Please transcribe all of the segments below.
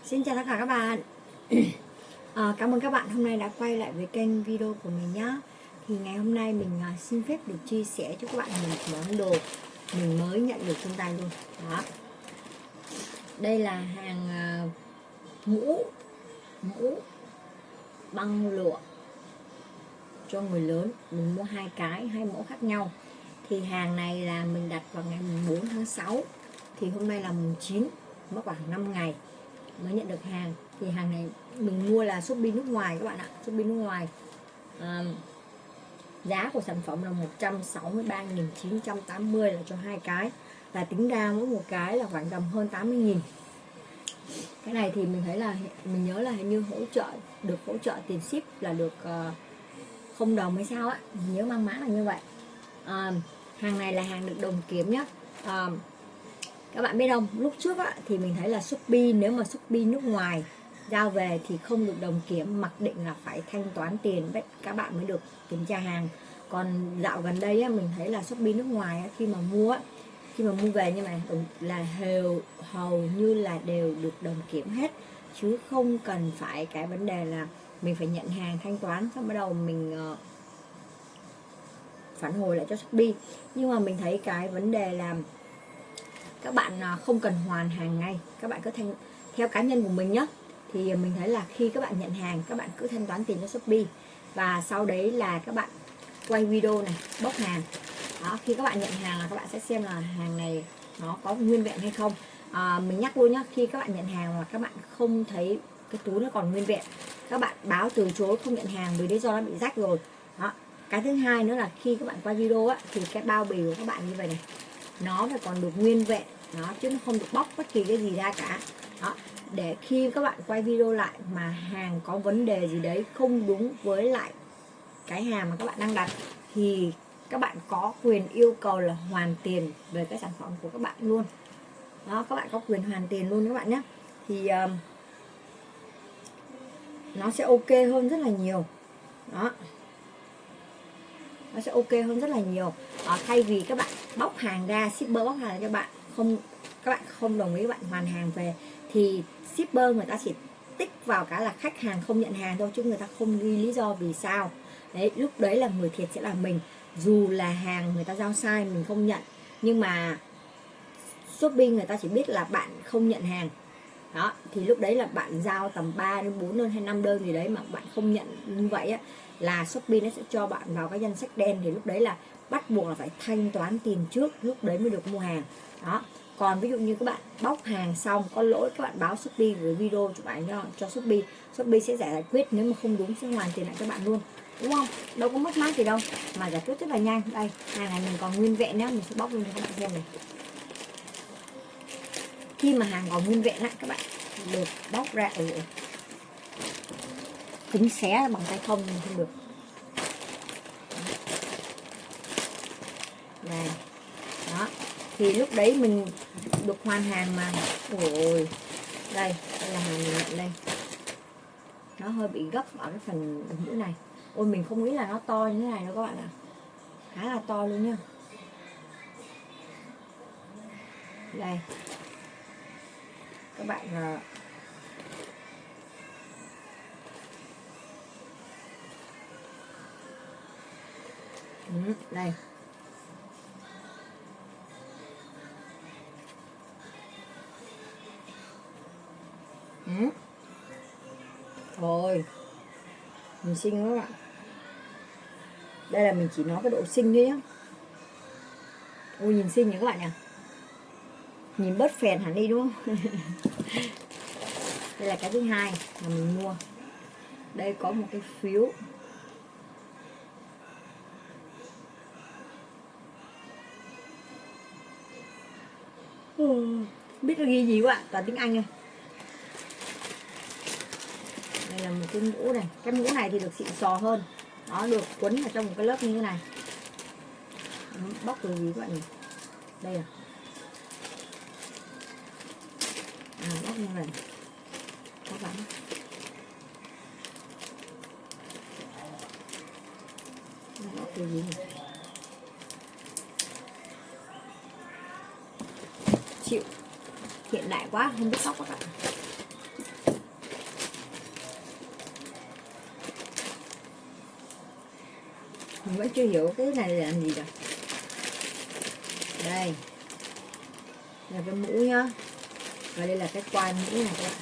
Xin chào tất cả các bạn. Cảm ơn các bạn hôm nay đã quay lại với kênh video của mình nhé. Thì ngày hôm nay mình xin phép được chia sẻ cho các bạn một món đồ mình mới nhận được trong tay luôn. Đó. Đây là hàng mũ băng lụa cho người lớn. Mình mua hai mẫu khác nhau. Thì hàng này là mình đặt vào ngày 4 tháng 6. Thì hôm nay là mùng 9, mất khoảng 5 ngày mới nhận được hàng. Thì hàng này mình mua là Shopee nước ngoài các bạn ạ, Shopee nước ngoài. Giá của sản phẩm là 163.980 là cho hai cái, và tính ra mỗi một cái là khoảng tầm hơn 80.000. Cái này thì mình thấy là mình nhớ là hình như được hỗ trợ tiền ship là được 0 đồng hay sao á, mình nhớ mang mã là như vậy. Hàng này là hàng được đồng kiểm nhá. Các bạn biết không, lúc trước á, thì mình thấy là Shopee, nếu mà Shopee nước ngoài giao về thì không được đồng kiểm, mặc định là phải thanh toán tiền đấy các bạn mới được kiểm tra hàng. Còn dạo gần đây á, mình thấy là Shopee nước ngoài á, khi mà mua về như này là hầu như là đều được đồng kiểm hết, chứ không cần phải cái vấn đề là mình phải nhận hàng thanh toán xong bắt đầu mình phản hồi lại cho Shopee. Nhưng mà mình thấy cái vấn đề là các bạn không cần hoàn hàng ngay, các bạn cứ theo cá nhân của mình nhé. Thì mình thấy là khi các bạn nhận hàng, các bạn cứ thanh toán tiền cho Shopee, và sau đấy là các bạn quay video này, bóc hàng. Đó, khi các bạn nhận hàng là các bạn sẽ xem là hàng này nó có nguyên vẹn hay không. Mình nhắc luôn nhá, khi các bạn nhận hàng mà các bạn không thấy cái túi nó còn nguyên vẹn, các bạn báo từ chối không nhận hàng vì lý do nó bị rách rồi. Đó. Cái thứ hai nữa là khi các bạn quay video á, thì cái bao bì của các bạn như vậy này, nó phải còn được nguyên vẹn đó, chứ nó không được bóc bất kỳ cái gì ra cả. Đó, để khi các bạn quay video lại mà hàng có vấn đề gì đấy không đúng với lại cái hàng mà các bạn đang đặt, thì các bạn có quyền yêu cầu là hoàn tiền về cái sản phẩm của các bạn luôn. Đó, các bạn có quyền hoàn tiền luôn các bạn nhé. Thì nó sẽ ok hơn rất là nhiều. Đó, nó sẽ ok hơn rất là nhiều. Thay vì các bạn bóc hàng ra, shipper bóc hàng cho bạn, các bạn không đồng ý, các bạn hoàn hàng về, thì shipper người ta chỉ tích vào cái là khách hàng không nhận hàng thôi, chứ người ta không ghi lý do vì sao. Đấy, lúc đấy là người thiệt sẽ là mình. Dù là hàng người ta giao sai mình không nhận, nhưng mà Shopee người ta chỉ biết là bạn không nhận hàng. Đó, thì lúc đấy là bạn giao tầm 3 đến 4 đơn hay 5 đơn gì đấy mà bạn không nhận như vậy á, là Shopee nó sẽ cho bạn vào cái danh sách đen. Thì lúc đấy là bắt buộc là phải thanh toán tiền trước, lúc đấy mới được mua hàng. Đó. Còn ví dụ như các bạn bóc hàng xong có lỗi, các bạn báo Shopee gửi video chụp ảnh cho Shopee, Shopee sẽ giải quyết, nếu mà không đúng sẽ hoàn tiền lại cho bạn luôn, đúng không? Đâu có mất mát gì đâu, mà giải quyết rất là nhanh. Đây, hàng này mình còn nguyên vẹn nhá, mình sẽ bóc lên cho các bạn xem này. Khi mà hàng còn nguyên vẹn á, các bạn được bóc ra tính xé bằng tay không nhưng không được. Này. Đó, thì lúc đấy mình được hoàn hàng mà. Ôi, đây là hàng mình nhận đây. Nó hơi bị gấp ở cái phần mũi này. Ôi, mình không nghĩ là nó to như thế này đâu các bạn ạ. Khá là to luôn nha. Đây. Các bạn đây. Rồi, mình xinh quá các bạn. Đây là mình chỉ nói cái độ xinh thôi nhá. Ôi, nhìn xinh nhỉ các bạn nhỉ. Nhìn bớt phèn hẳn đi đúng không? Đây là cái thứ hai mà mình mua. Đây có một cái phiếu. Biết là ghi gì quá, toàn tiếng Anh thôi. Đây là một cái mũ này. Cái mũ này thì được xịn sò hơn. Nó được quấn vào trong một cái lớp như thế này. Bóc từ gì các bạn nhỉ? Đây à. Bóc như này. Bóc lắm. Bóc từ gì nhỉ? Chịu. Hiện đại quá, không biết bóc các bạn. Mình vẫn chưa hiểu cái này là làm gì rồi. Đây là cái mũ nhá, và đây là cái quai mũ này các bạn.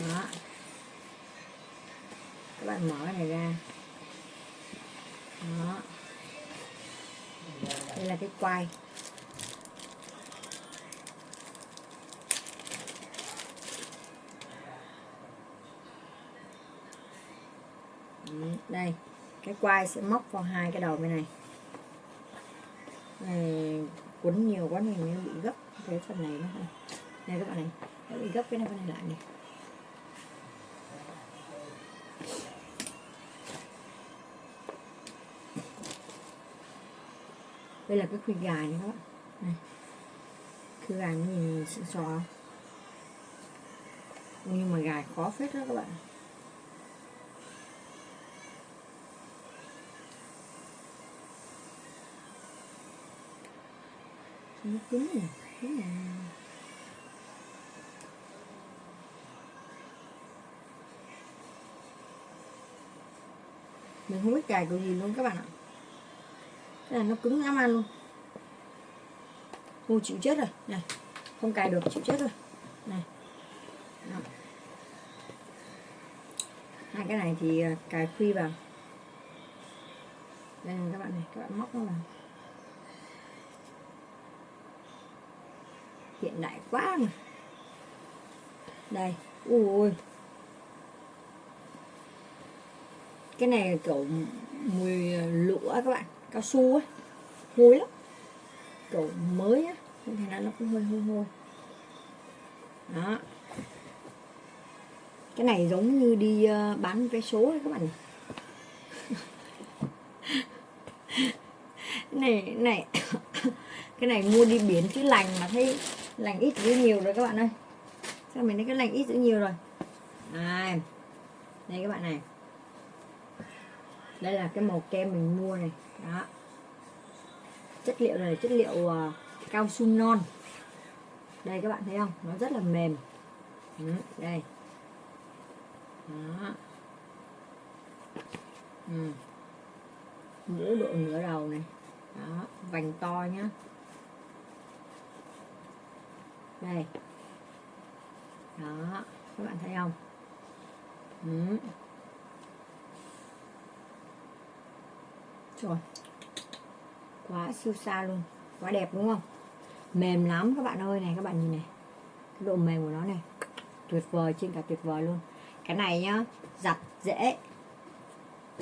Đó, các bạn mở cái này ra. Đó, đây là cái quai. Đây, cái quai sẽ móc vào hai cái đầu bên này. Này quấn nhiều quá này nó bị gấp cái phần này nó không. Này các bạn này, nó bị gấp cái này lại này. Đây là cái khuy gài này các bạn. Này. Khuy gài nó nhìn xịn xò. Nhưng mà gài khó phết đó các bạn. Nó cứng này, cứng này. Mình không biết cài kiểu gì luôn các bạn ạ. Cái này nó cứng lắm ăn luôn. Ôi chịu chết rồi. Này, không cài được chịu chết rồi. Này. Đó. Hai cái này thì cài khuy vào. Đây này các bạn này, các bạn móc nó vào. Hiện đại quá mà. Đây, ui. Cái này kiểu mùi lụa các bạn, cao su ấy, hôi lắm. Kiểu mới á, nên thành ra nó cũng hơi hôi. Đó. Cái này giống như đi bán vé số ấy các bạn. Này cái này mua đi biển chứ lành mà thấy lành ít giữ nhiều rồi các bạn ơi. Sao mình thấy cái lành ít giữ nhiều rồi. Đây các bạn này, đây là cái màu kem mình mua này. Đó, chất liệu này là chất liệu cao su non. Đây các bạn thấy không, nó rất là mềm. Đây. Đó. Nửa độ nửa đầu này. Đó, vành to nhá. Đây. Đó, các bạn thấy không? Rồi. Quá siêu xa luôn, quá đẹp đúng không? Mềm lắm các bạn ơi, này các bạn nhìn này. Cái độ mềm của nó này, tuyệt vời, trên cả tuyệt vời luôn. Cái này nhá, giặt dễ,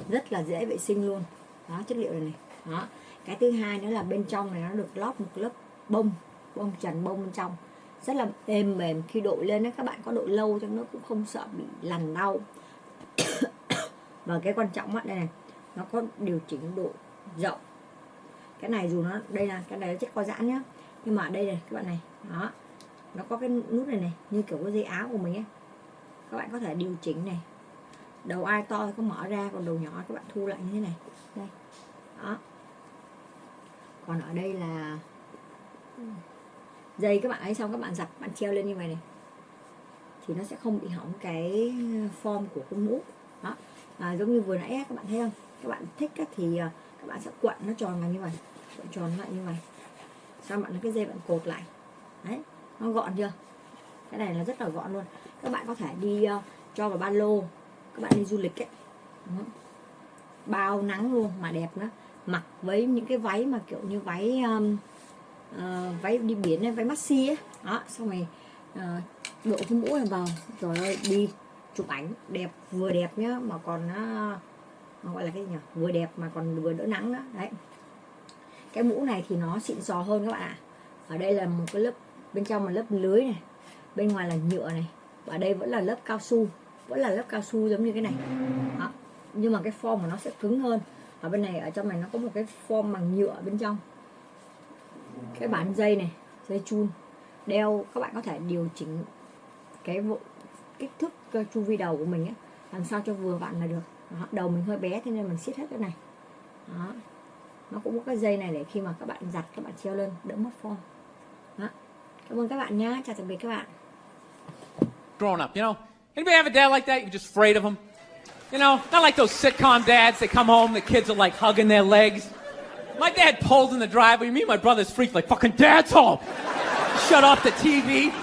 rất là dễ vệ sinh luôn. Đó, chất liệu này. Đó. Cái thứ hai nữa là bên trong này nó được lót một lớp bông trần bông bên trong, rất là êm mềm. Khi đội lên đấy các bạn có đội lâu cho nó cũng không sợ bị lằn đau. Và cái quan trọng á, đây này, nó có điều chỉnh độ rộng. Cái này dù nó, đây là cái này nó chất co giãn nhá, nhưng mà ở đây này các bạn này, đó, nó có cái nút này như kiểu cái dây áo của mình ấy. Các bạn có thể điều chỉnh này, đầu ai to thì có mở ra, còn đầu nhỏ các bạn thu lại như thế này. Đây. Đó. Còn ở đây là dây các bạn ấy, xong các bạn giặt, bạn treo lên như vậy này thì nó sẽ không bị hỏng cái form của cái mũ. Đó. Giống như vừa nãy các bạn thấy không, các bạn thích thì các bạn sẽ quặn nó tròn vào như vậy, quặn tròn lại như vậy, xong bạn lấy cái dây bạn cột lại. Đấy, nó gọn chưa? Cái này là rất là gọn luôn. Các bạn có thể đi cho vào ba lô, các bạn đi du lịch ấy. Đó. Bao nắng luôn mà đẹp nữa. Mặc với những cái váy mà kiểu như váy váy đi biển ấy, váy maxi ấy. Đó, xong rồi độ cái mũ này vào, trời ơi, đi chụp ảnh đẹp, vừa đẹp nhá, mà còn nó gọi là cái gì nhỉ, vừa đẹp mà còn vừa đỡ nắng nữa. Đấy, cái mũ này thì nó xịn sò hơn các bạn ạ. Ở đây là một cái lớp, bên trong là lớp lưới này, bên ngoài là nhựa này, và đây vẫn là lớp cao su, vẫn là lớp cao su giống như cái này. Đó. Nhưng mà cái form của nó sẽ cứng hơn. Ở bên này, ở trong này nó có một cái form bằng nhựa bên trong. Cái bán dây này, dây chun đeo, các bạn có thể điều chỉnh cái kích thước chu vi đầu của mình ấy, làm sao cho vừa vặn là được. Đó. Đầu mình hơi bé thế nên mình siết hết cái này. Đó. Nó cũng có cái dây này để khi mà các bạn giặt các bạn treo lên đỡ mất form. Đó. Cảm ơn các bạn nhé, chào tạm biệt các bạn. Growing up, you know, anybody have a dad like that? You're just afraid of him. You know, not like those sitcom dads. They come home, the kids are like hugging their legs. My dad pulled in the driveway. Me and my brother's freaked like, fucking dad's home. Shut off the TV.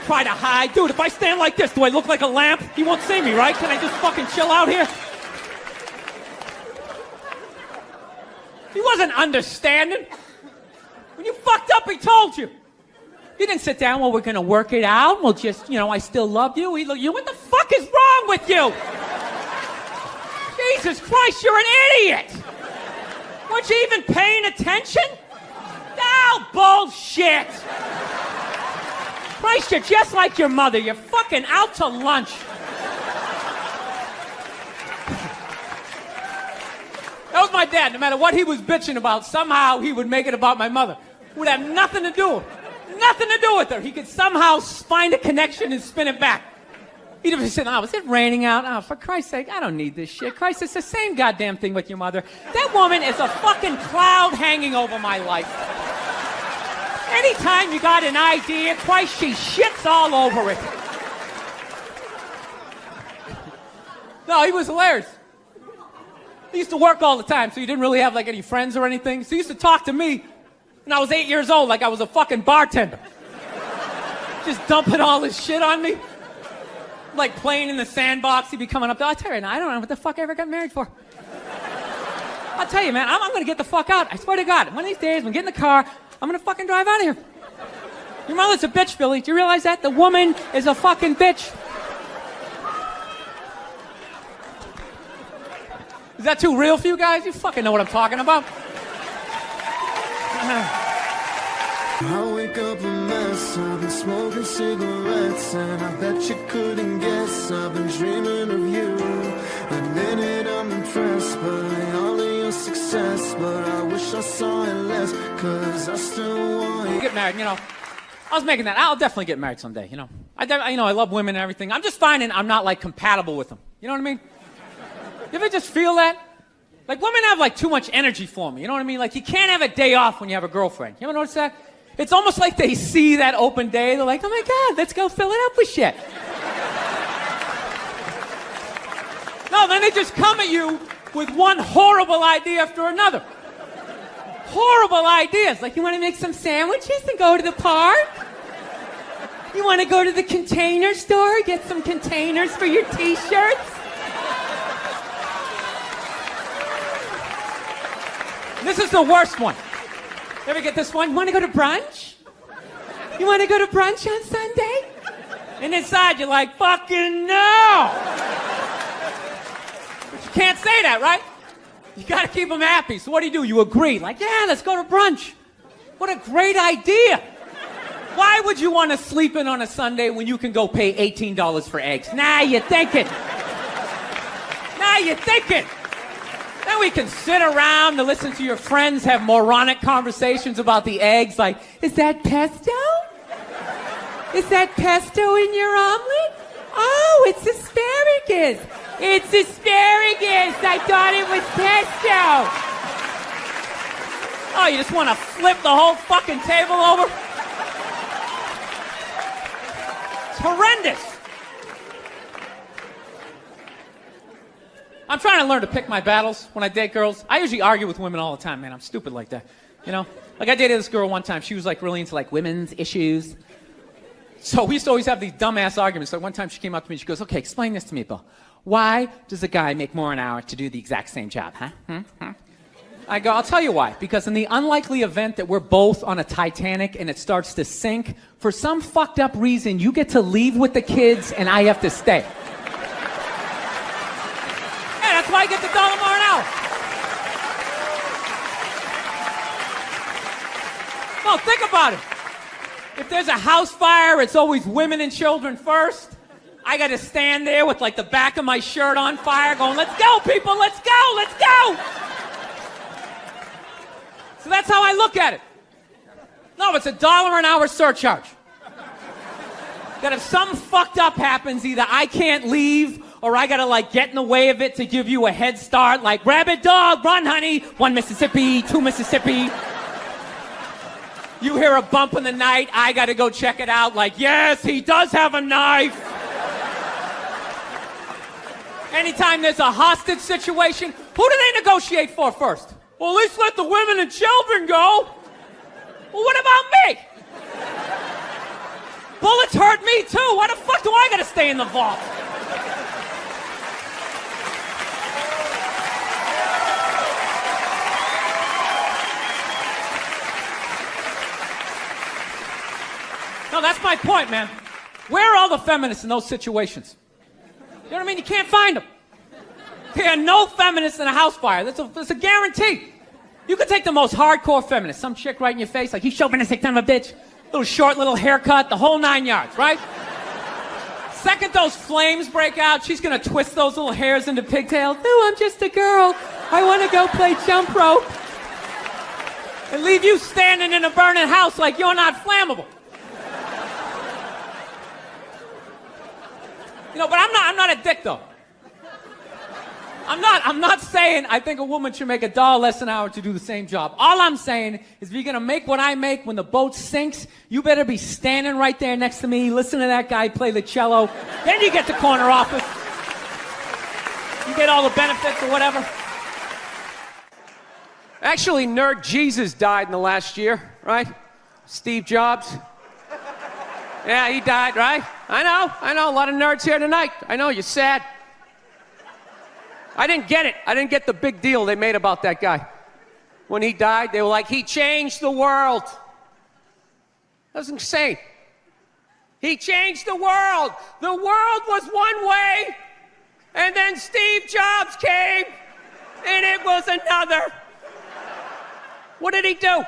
Try to hide. Dude, if I stand like this, do I look like a lamp? He won't see me, right? Can I just fucking chill out here? He wasn't understanding. When you fucked up, he told you. He didn't sit down, well, we're gonna work it out. We'll just, you know, I still love you. He looked, what the fuck is wrong with you? Jesus Christ, you're an idiot! Weren't you even paying attention? Oh, bullshit! Christ, you're just like your mother. You're fucking out to lunch. That was my dad. No matter what he was bitching about, somehow he would make it about my mother. It would have nothing to do with her. He could somehow find a connection and spin it back. He'd have said, oh, is it raining out? Oh, for Christ's sake, I don't need this shit. Christ, it's the same goddamn thing with your mother. That woman is a fucking cloud hanging over my life. Anytime you got an idea, Christ, she shits all over it. No, he was hilarious. He used to work all the time, so he didn't really have like any friends or anything. So he used to talk to me when I was 8 years old like I was a fucking bartender. Just dumping all his shit on me. Like playing in the sandbox, he'd be coming up there. I'll tell you now, I don't know what the fuck I ever got married for. I'll tell you, man, I'm gonna get the fuck out. I swear to God, one of these days, when I get in the car, I'm gonna fucking drive out of here. Your mother's a bitch, Billy. Do you realize that? The woman is a fucking bitch. Is that too real for you guys? You fucking know what I'm talking about. I wake up a mess, I've been smoking cigarettes, and I bet you couldn't guess I've been dreaming of you. Admit it, I'm impressed by all of your success, but I wish I saw it less, cause I still want you. Get married, you know. I was making that. I'll definitely get married someday, you know. I love women and everything. I'm just finding I'm not like compatible with them. You know what I mean? You ever just feel that? Like women have like too much energy for me. You know what I mean? Like you can't have a day off when you have a girlfriend. You ever notice that? It's almost like they see that open day. They're like, oh my God, let's go fill it up with shit. No, then they just come at you with one horrible idea after another. Horrible ideas. Like, you want to make some sandwiches and go to the park? You want to go to the container store, get some containers for your t-shirts? This is the worst one. You ever get this one? You want to go to brunch? You want to go to brunch on Sunday? And inside you're like, fucking no! But you can't say that, right? You gotta keep them happy. So what do? You agree. Like, yeah, let's go to brunch. What a great idea. Why would you want to sleep in on a Sunday when you can go pay $18 for eggs? Now you're thinking. Now you're thinking. Then we can sit around and listen to your friends have moronic conversations about the eggs, like, is that pesto? Is that pesto in your omelet? Oh, it's asparagus. It's asparagus. I thought it was pesto. Oh, you just want to flip the whole fucking table over? It's horrendous. I'm trying to learn to pick my battles when I date girls. I usually argue with women all the time, man. I'm stupid like that. You know? Like, I dated this girl one time. She was, like, really into, like, women's issues. So we used to always have these dumbass arguments. So one time she came up to me and she goes, okay, explain this to me, Bill. Why does a guy make more an hour to do the exact same job, huh? I go, I'll tell you why. Because in the unlikely event that we're both on a Titanic and it starts to sink, for some fucked up reason, you get to leave with the kids and I have to stay. That's why I get the $1 more an hour. No, think about it. If there's a house fire, it's always women and children first. I got to stand there with like the back of my shirt on fire going, let's go, people, let's go, let's go. So that's how I look at it. No, it's $1 an hour surcharge. That if something fucked up happens, either I can't leave or I gotta like get in the way of it to give you a head start, like rabid dog, run honey, 1 Mississippi, 2 Mississippi. You hear a bump in the night, I gotta go check it out, like, yes, he does have a knife. Anytime there's a hostage situation, who do they negotiate for first? Well, at least let the women and children go. Well, what about me? Bullets hurt me too. Why the fuck do I gotta stay in the vault? No, that's my point, man. Where are all the feminists in those situations? You know what I mean? You can't find them. There are no feminists in a house fire. That's a guarantee. You could take the most hardcore feminist, some chick right in your face, like, he's chauvinistic son of a bitch, little short, little haircut, the whole 9 yards, right? Second those flames break out, she's gonna twist those little hairs into pigtails. No, I'm just a girl. I wanna go play jump rope. And leave you standing in a burning house like you're not flammable. You know, but I'm not a dick, though. I'm not saying I think a woman should make $1 less an hour to do the same job. All I'm saying is if you're going to make what I make when the boat sinks, you better be standing right there next to me, listen to that guy play the cello. Then you get the corner office. You get all the benefits or whatever. Actually, Nerd Jesus died in the last year, right? Steve Jobs. Yeah, he died, right? I know, a lot of nerds here tonight. I know, you're sad. I didn't get it. I didn't get the big deal they made about that guy. When he died, they were like, he changed the world. That was insane. He changed the world. The world was one way, and then Steve Jobs came, and it was another. What did he do?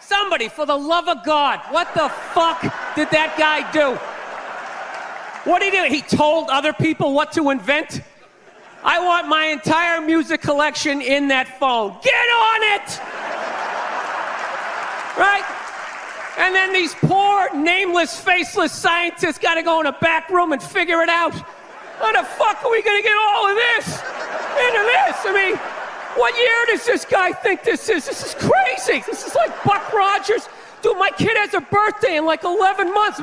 Somebody, for the love of God, what the fuck did that guy do? What did he do? He told other people what to invent? I want my entire music collection in that phone. Get on it! Right? And then these poor, nameless, faceless scientists got to go in a back room and figure it out. How the fuck are we going to get all of this into this? I mean, what year does this guy think this is? This is crazy. This is like Buck Rogers. Dude, my kid has a birthday in like 11 months.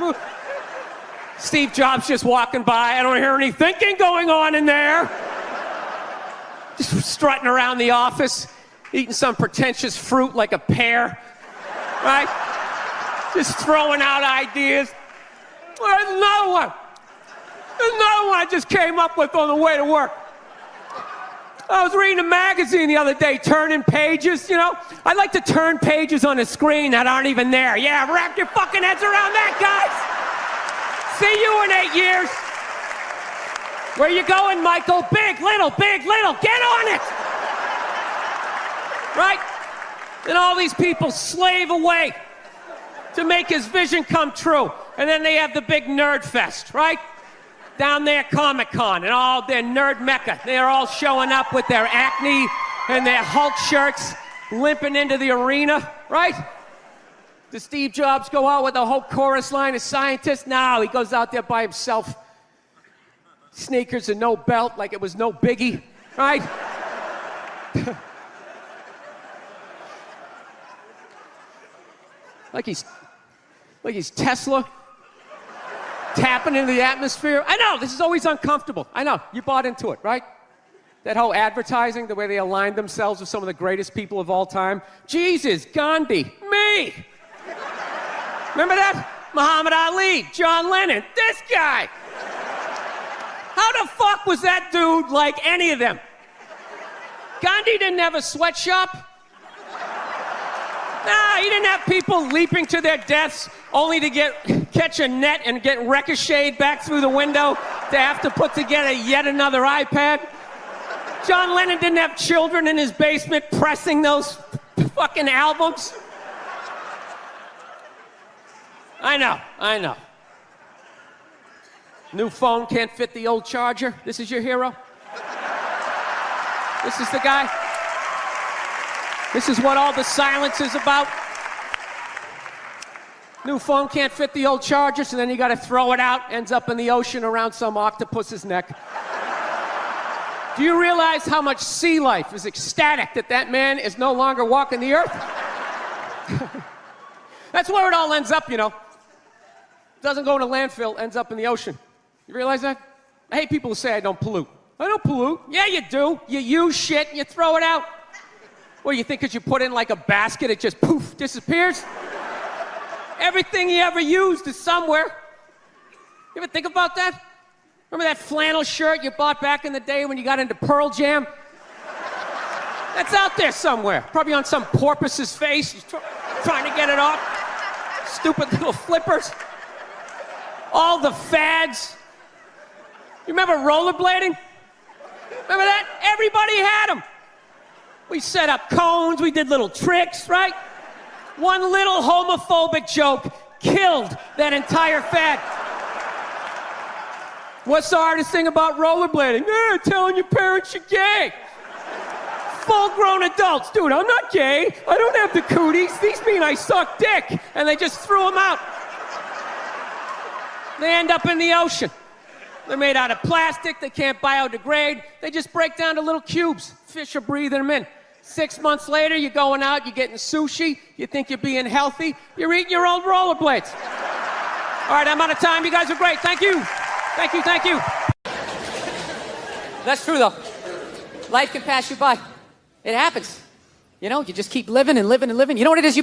Steve Jobs just walking by. I don't hear any thinking going on in there. Just strutting around the office, eating some pretentious fruit like a pear, right? Just throwing out ideas. Well, there's another one. There's another one I just came up with on the way to work. I was reading a magazine the other day, turning pages, you know? I like to turn pages on a screen that aren't even there. Yeah, wrap your fucking heads around that, guys. See you in 8 years. Where you going, Michael? Big, little, get on it! Right? And all these people slave away to make his vision come true. And then they have the big nerd fest, right? Down there, Comic-Con, and all their nerd mecca. They're all showing up with their Acne and their Hulk shirts, limping into the arena, right? Does Steve Jobs go out with a whole chorus line of scientists? No, he goes out there by himself. Sneakers and no belt, like it was no biggie, right? like he's Tesla, tapping into the atmosphere. I know, this is always uncomfortable. I know, you bought into it, right? That whole advertising, the way they aligned themselves with some of the greatest people of all time. Jesus, Gandhi, me. Remember that? Muhammad Ali, John Lennon, this guy. How the fuck was that dude like any of them? Gandhi didn't have a sweatshop. Nah, he didn't have people leaping to their deaths only to catch a net and get ricocheted back through the window to have to put together yet another iPad. John Lennon didn't have children in his basement pressing those fucking albums. I know. New phone can't fit the old charger. This is your hero? This is the guy? This is what all the silence is about? New phone can't fit the old charger, so then you gotta throw it out, ends up in the ocean around some octopus's neck. Do you realize how much sea life is ecstatic that man is no longer walking the earth? That's where it all ends up, you know. Doesn't go in a landfill, ends up in the ocean. You realize that? I hate people who say I don't pollute. I don't pollute. Yeah, you do. You use shit and you throw it out. What, do you think because you put it in like a basket, it just poof, disappears? Everything you ever used is somewhere. You ever think about that? Remember that flannel shirt you bought back in the day when you got into Pearl Jam? That's out there somewhere. Probably on some porpoise's face. He's trying to get it off. Stupid little flippers. All the fads. You remember rollerblading? Remember that? Everybody had them. We set up cones, we did little tricks, right? One little homophobic joke killed that entire fad. What's the hardest thing about rollerblading? Telling your parents you're gay. Full-grown adults. Dude, I'm not gay. I don't have the cooties. These mean I suck dick. And they just threw them out. They end up in the ocean. They're made out of plastic. They can't biodegrade. They just break down to little cubes. Fish are breathing them in. 6 months later, you're going out, you're getting sushi. You think you're being healthy. You're eating your old rollerblades. All right, I'm out of time. You guys are great. Thank you. Thank you, thank you. That's true, though. Life can pass you by. It happens. You know, you just keep living and living and living. You know what it is? I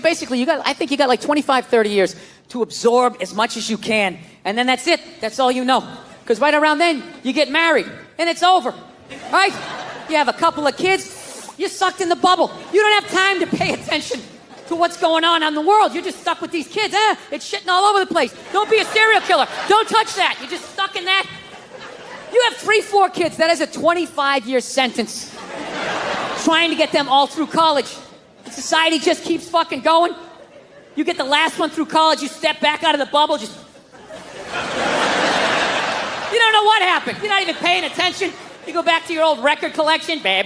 think you got like 25, 30 years to absorb as much as you can. And then that's it. That's all you know. Because right around then, you get married. And it's over. Right? You have a couple of kids. You're sucked in the bubble. You don't have time to pay attention to what's going on in the world. You're just stuck with these kids. It's shitting all over the place. Don't be a serial killer. Don't touch that. You're just stuck in that. You have 3, 4 kids. That is a 25-year sentence. Trying to get them all through college. Society just keeps fucking going. You get the last one through college, you step back out of the bubble, just... You don't know what happened. You're not even paying attention. You go back to your old record collection. Right?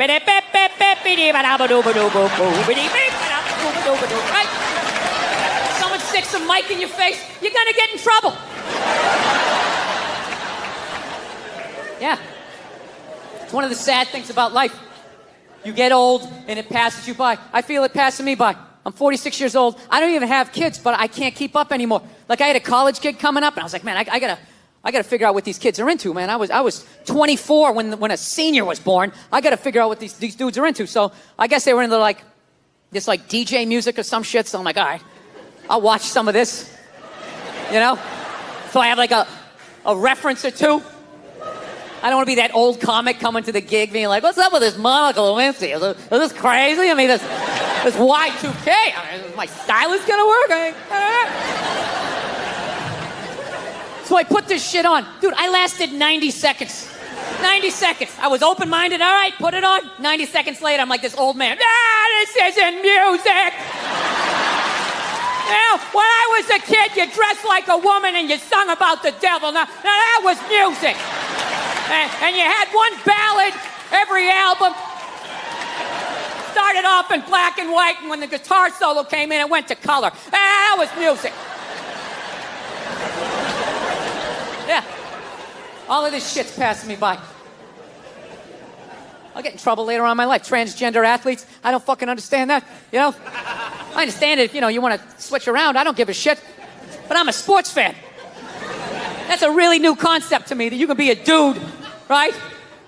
Someone sticks a mic in your face, you're gonna get in trouble. Yeah. It's one of the sad things about life. You get old and it passes you by. I feel it passing me by. I'm 46 years old. I don't even have kids, but I can't keep up anymore. Like I had a college kid coming up and I was like, man, I gotta figure out what these kids are into, man. I was 24 when a senior was born. I gotta figure out what these dudes are into. So I guess they were into like this like DJ music or some shit. So I'm like, all right, I'll watch some of this. You know? So I have like a reference or two. I don't want to be that old comic coming to the gig being like, what's up with this Monica Lewinsky? Is this crazy? I mean, this Y2K. I mean, is my stylist gonna work? So I put this shit on. Dude, I lasted 90 seconds. 90 seconds. I was open-minded. All right, put it on. 90 seconds later, I'm like this old man. This isn't music. Now, when I was a kid, you dressed like a woman and you sung about the devil. Now that was music. And you had one ballad every album. Started off in black and white, and when the guitar solo came in, it went to color. That was music. Yeah. All of this shit's passing me by. I'll get in trouble later on in my life. Transgender athletes, I don't fucking understand that, you know? I understand it if, you want to switch around. I don't give a shit. But I'm a sports fan. That's a really new concept to me, that you can be a dude, right?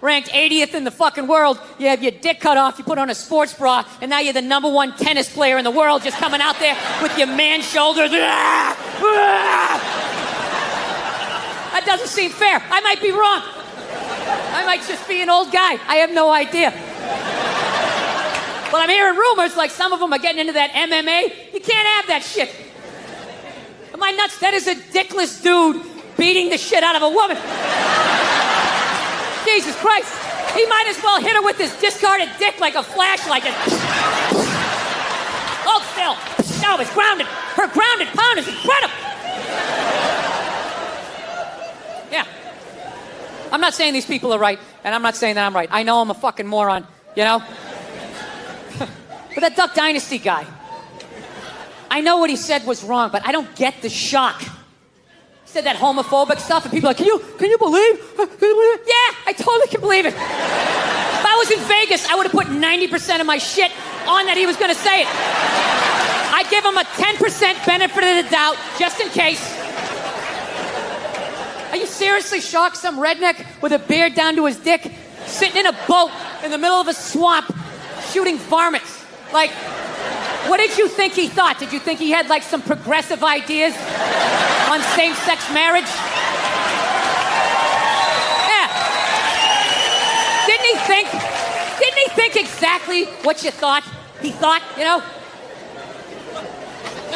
Ranked 80th in the fucking world. You have your dick cut off, you put on a sports bra, and now you're the #1 tennis player in the world, just coming out there with your man shoulders. That doesn't seem fair. I might be wrong. I might just be an old guy. I have no idea. But I'm hearing rumors like some of them are getting into that MMA. You can't have that shit. Am I nuts? That is a dickless dude beating the shit out of a woman. Jesus Christ. He might as well hit her with his discarded dick like a flashlight. Hold still. No, it's grounded. Her grounded pound is incredible. Yeah. I'm not saying these people are right, and I'm not saying that I'm right. I know I'm a fucking moron, you know? But that Duck Dynasty guy, I know what he said was wrong, but I don't get the shock. He said that homophobic stuff, and people are like, can you believe? Yeah, I totally can believe it. If I was in Vegas, I would have put 90% of my shit on that he was going to say it. I give him a 10% benefit of the doubt, just in case. Are you serious? seriously shocked some redneck with a beard down to his dick, sitting in a boat in the middle of a swamp, shooting varmints? Like, what did you think he thought? Did you think he had like some progressive ideas on same-sex marriage? Yeah. Didn't he think exactly what you thought he thought, you know?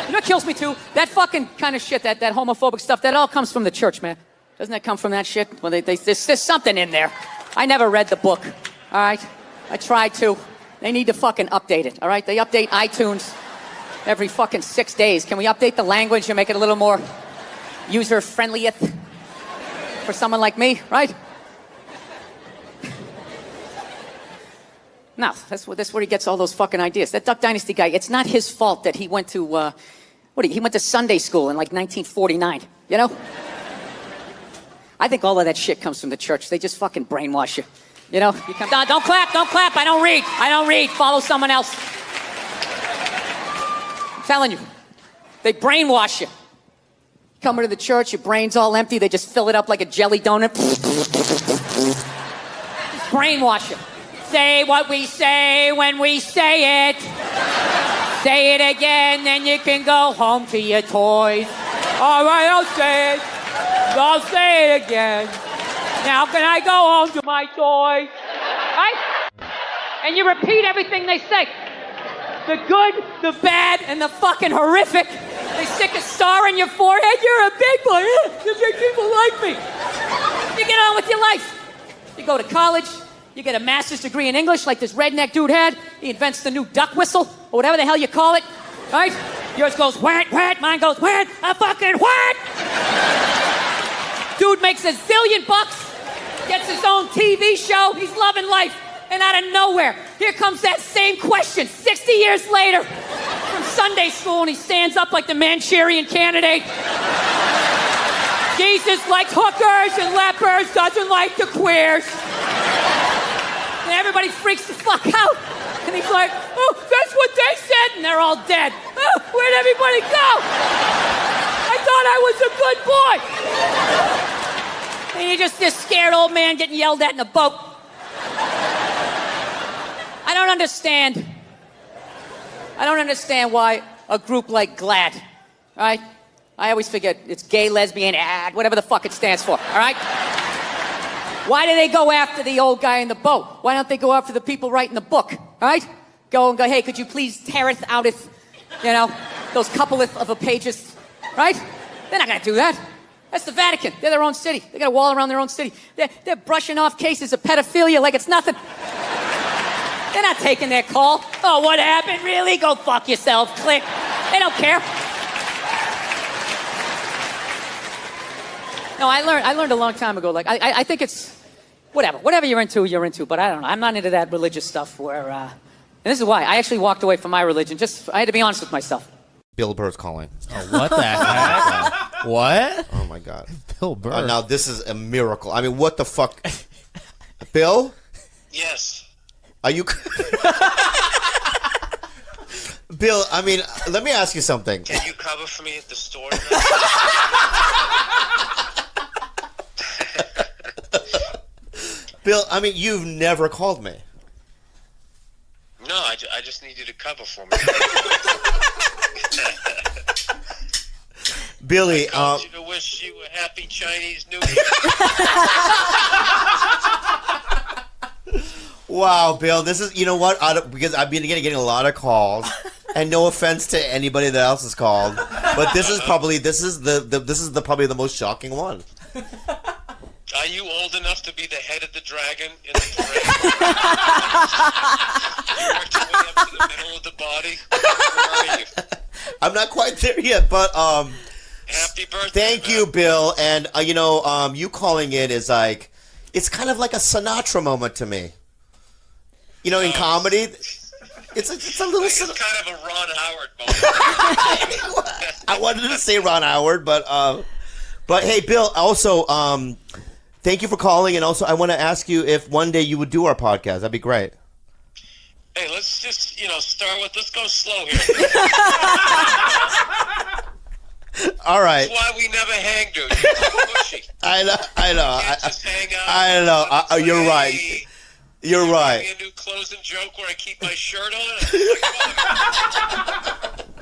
You know what kills me too? That fucking kind of shit, that homophobic stuff, that all comes from the church, man. Doesn't that come from that shit? Well, there's something in there. I never read the book, all right? I tried to. They need to fucking update it, all right? They update iTunes every fucking 6 days. Can we update the language and make it a little more user-friendly for someone like me, right? No, that's where he gets all those fucking ideas. That Duck Dynasty guy, it's not his fault that he went to, he went to Sunday school in like 1949, you know? I think all of that shit comes from the church. They just fucking brainwash you. You know, you come down, don't clap, I don't read, follow someone else. I'm telling you, they brainwash you. Come into the church, your brain's all empty, they just fill it up like a jelly donut. Just brainwash you. Say what we say when we say it. Say it again, then you can go home to your toys. All right, I'll say it again. Now can I go home to my toys? Right? And you repeat everything they say. The good, the bad, and the fucking horrific. They stick a star in your forehead. You're a big boy. The big people like me. You get on with your life. You go to college. You get a master's degree in English like this redneck dude had. He invents the new duck whistle, or whatever the hell you call it. Right? Yours goes whack, whack. Mine goes whack, a fucking whack. Dude makes $1 zillion bucks. Gets his own TV show. He's loving life. And out of nowhere, here comes that same question 60 years later from Sunday school, and he stands up like the Manchurian Candidate. Jesus likes hookers and lepers, doesn't like the queers. And everybody freaks the fuck out. And he's like, oh, that's what they said. And they're all dead. Oh, where'd everybody go? I thought I was a good boy. And you're just this scared old man getting yelled at in a boat. I don't understand why a group like GLAAD, right? I always forget, it's gay, lesbian, whatever the fuck it stands for, all right? Why do they go after the old guy in the boat? Why don't they go after the people writing the book, all right? Go, hey, could you please teareth outeth, those couple of pages, right? They're not gonna do that. That's the Vatican. They're their own city. They got a wall around their own city. They're brushing off cases of pedophilia like it's nothing. They're not taking their call. Oh, what happened? Really? Go fuck yourself. Click. They don't care. No, I learned a long time ago. Like, I think it's whatever you're into. But I don't know. I'm not into that religious stuff where. And this is why I actually walked away from my religion. I had to be honest with myself. Bill Burr's calling. Oh, what the heck? What? Oh my God. Bill Burr. Now this is a miracle. I mean, what the fuck? Bill? Yes. Are you? Bill, I mean, let me ask you something. Can you cover for me at the store? Bill, I mean, you've never called me. No, I just need you to cover for me. Billy, I called you to wish you a happy Chinese New Year. Wow, Bill, this is, you know what? Because I've been getting a lot of calls, and no offense to anybody that else has called, but this is probably probably the most shocking one. Are you old enough to be the head of the dragon in the parade? You worked your way up to the middle of the body. Where are you? I'm not quite there yet, but happy birthday. Thank you, Bill, and you calling in is like, it's kind of like a Sinatra moment to me. You know, in comedy, it's a little. Like it's kind of a Ron Howard moment. I wanted to say Ron Howard, but hey, Bill. Also, thank you for calling, and also I want to ask you if one day you would do our podcast. That'd be great. Hey, let's just start with. Let's go slow here. All right. That's why we never hang, dude. You're too pushy. I know. Can't just hang out. I know. You're Hey, right. You're give right. me a new closing joke where I keep my shirt on.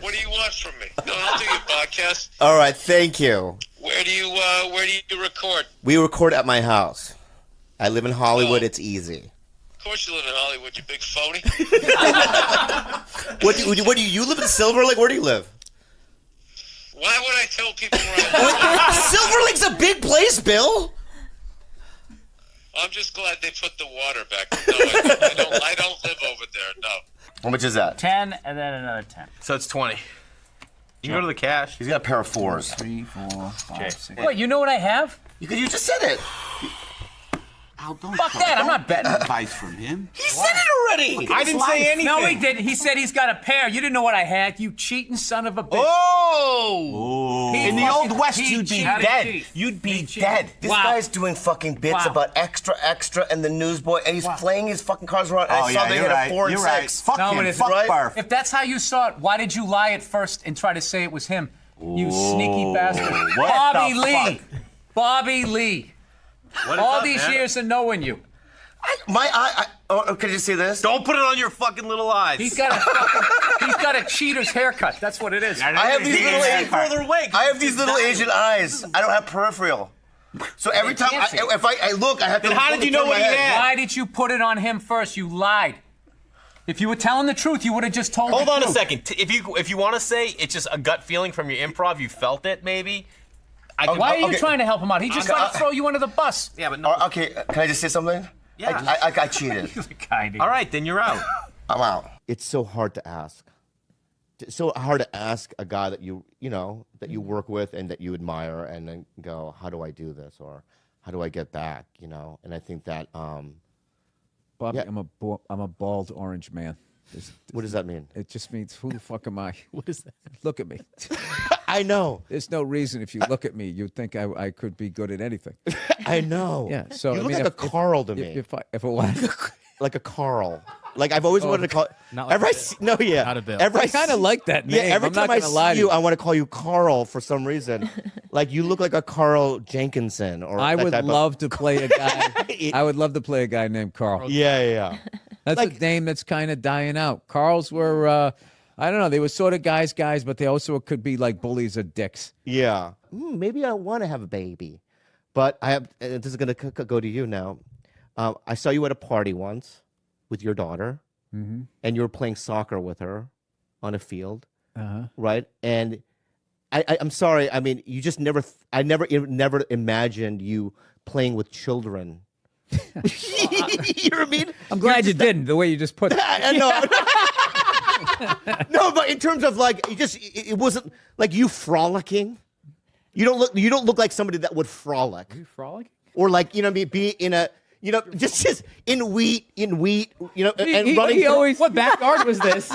What do you want from me? No, I'll do your podcast. All right. Thank you. Where do you record? We record at my house. I live in Hollywood. Oh. It's easy. Of course you live in Hollywood, you big phony. What do you live in Silver Lake? Where do you live? Why would I tell people where I live? Silver Lake's a big place, Bill. I'm just glad they put the water back. No, I don't live over there. No. How much is that? 10 and then another 10. So it's 20. You can go to the cash. He's got a pair of 4s. 3, 4, 5, 6. Wait, you know what I have? You just said it. Al, don't Fuck that, I'm not betting. advice from him. He said it already. I didn't say anything. No, he didn't. He said he's got a pair. You didn't know what I had. You cheating son of a bitch. Oh! He In the fucking- Old West, he you'd be cheated. dead. He You'd be cheated. dead. This Wow. guy's doing fucking bits Wow. about extra and the newsboy, and he's playing his fucking cards around. And Oh, I saw yeah, they you're hit right. a 4 and You're 6. right. Fuck No, him. it isn't. Fuck Right? Barf. If that's how you saw it, why did you lie at first and try to say it was him? You sneaky bastard. What Bobby the Lee. fuck? Bobby Lee. What is All up, these man? years of knowing you. My eye. Oh, can you see this? Don't put it on your fucking little eyes. He's got a cheater's haircut. That's what it is. I have these little Asian. further away. I have these little Asian eyes. I don't have peripheral. So every time can't see. if I look, I have to. Then how did you know turn what my he head. had? Why did you put it on him first? You lied. If you were telling the truth, you would have just told Hold the on a truth. second. If you want to say it's just a gut feeling from your improv, you felt it maybe. Why are you Okay. trying to help him out? He just tried to throw you under the bus. Yeah, but no. Okay, can I just say something? Yeah. I cheated. All right, then you're out. I'm out. It's so hard to ask. It's so hard to ask a guy that you work with and that you admire, and then go, how do I do this, or how do I get back? And I think that. Bobby, Yeah. I'm a bald orange man. What does that mean? It just means who the fuck am I? What is that? Look at me. I know. There's no reason if you look at me, you'd think I could be good at anything. I know. Yeah. So you I look mean, like a Carl to me. If it was, Like a Carl. Like I've always wanted to call. Not like Every I a see, no, yeah. Not a Bill. Every I kind of like that name. Yeah, every I'm time not I gonna lie see to you, I want to call you Carl for some reason. Like you look like a Carl Jenkinson, or I that would type of- love to play a guy. I would love to play a guy named Carl. Yeah. That's like- a name that's kind of dying out. Carls were, I don't know, they were sort of guys, but they also could be like bullies or dicks. Yeah. Maybe I want to have a baby, but I have. And this is gonna go to you now. I saw you at a party once with your daughter, and you were playing soccer with her on a field, right? And I'm sorry. I mean, you just never. I never imagined you playing with children. You know what I mean? I'm glad you didn't, the way you just put it. I know. No, but in terms of like, it wasn't like you frolicking. You don't look like somebody that would frolic. You frolicking? Or like, you know what I mean, be in a, just in wheat, and He running. through- always, what backyard was this?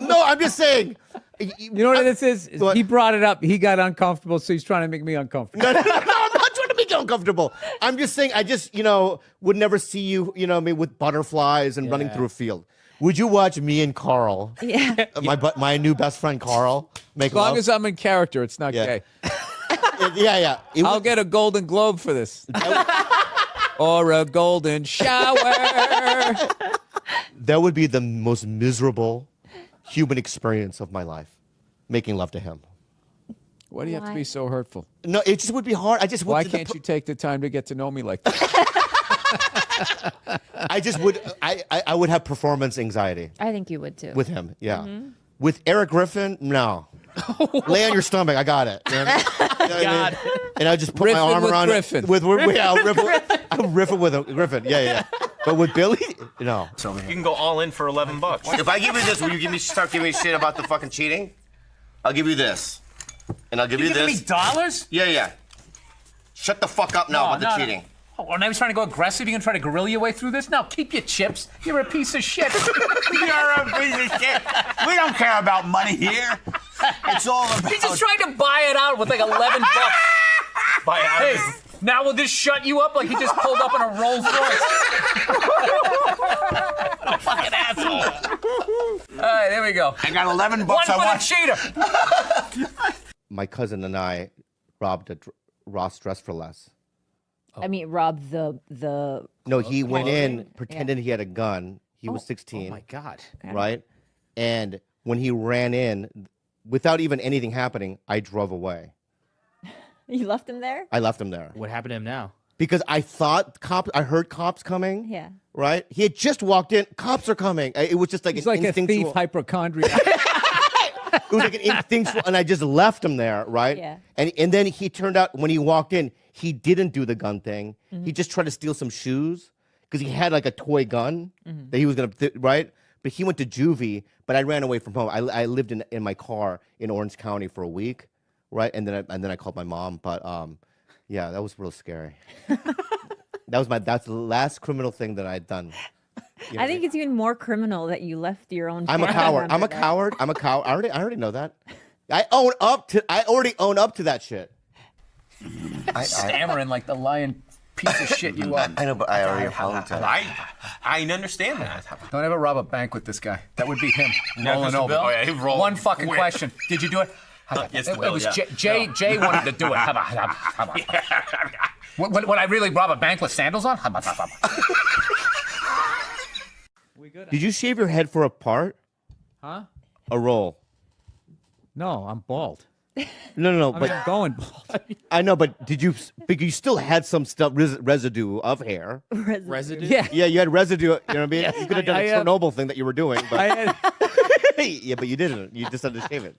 No, I'm just saying. You know what this is? What? He brought it up. He got uncomfortable, so he's trying to make me uncomfortable. No, I'm not trying to make you uncomfortable. I'm just saying, I just, would never see you, with butterflies and running through a field. Would you watch me and Carl, my new best friend Carl, make As long love? as I'm in character, it's not Yeah. gay. Yeah. I'll get a Golden Globe for this. Or a golden shower. That would be the most miserable human experience of my life, making love to him. Why do you have to be so hurtful? No, it just would be hard. Why can't you take the time to get to know me like that? I just would. I would have performance anxiety I think you would too. with him. Yeah. With Eric Griffin, no. Lay on your stomach. I got it. You know what I mean? And I just put my Riffing arm with around Griffin. it. I'll riff it with Griffin. Yeah. But with Billy, no. You can go all in for $11. If I give you this, will you start giving me shit about the fucking cheating? I'll give you this, and I'll give you Giving me this. dollars? Yeah. Shut the fuck up now about the cheating. Oh, and I was trying to go aggressive. You're going to try to guerrilla your way through this? No, keep your chips. You're a piece of shit. You're a piece of shit. We don't care about money here. It's all about. He just tried to buy it out with like $11. Buy out. Hey, now will this shut you up like he just pulled up in a Rolls Royce? Fucking asshole. All right, there we go. I got $11. One I for want. the cheater. my cousin and I robbed a Ross Dress for Less. I mean, rob the. No, he went in clothing? pretending he had a gun. He was Oh 16. my God. Right? And when he ran in, without even anything happening, I drove away. You left him there? I left him there. What happened to him now? Because I thought I heard cops coming. Yeah. Right? He had just walked in. Cops are coming. It was just like He's an like a thief instinctual. hypochondriac. It was like an instinctual, and I just left him there, right? Yeah. And then he turned out when he walked in, he didn't do the gun thing. He just tried to steal some shoes because he had like a toy gun that he was gonna, right? But he went to juvie. But I ran away from home. I lived in my car in Orange County for a week, right? And then I called my mom. But yeah, that was real scary. That's the last criminal thing that I'd done. You know I think it's even more criminal that you left your own. I'm a family coward. member I'm a there. coward. I'm a coward. I already know that. I already own up to that shit. Stammering like the lion piece of shit you are. I know, but I already apologized. I understand that. Don't ever rob a bank with this guy. That would be him rolling Mr. over. Bill? Oh, yeah, he'd roll One fucking quick. question. Did you do it? Yes, it Bill, was yeah. Jay wanted to do it. Would I really rob a bank with sandals on? Did you shave your head for a part? Huh? A roll? No, I'm bald. No. I But mean, I'm going bald. I know, but did you? But you still had some stuff residue of hair. Residue? Yeah. Yeah, you had residue. You know what I mean? You could have done I a Chernobyl thing that you were doing, but I had, yeah, but you didn't. You just had to shave it.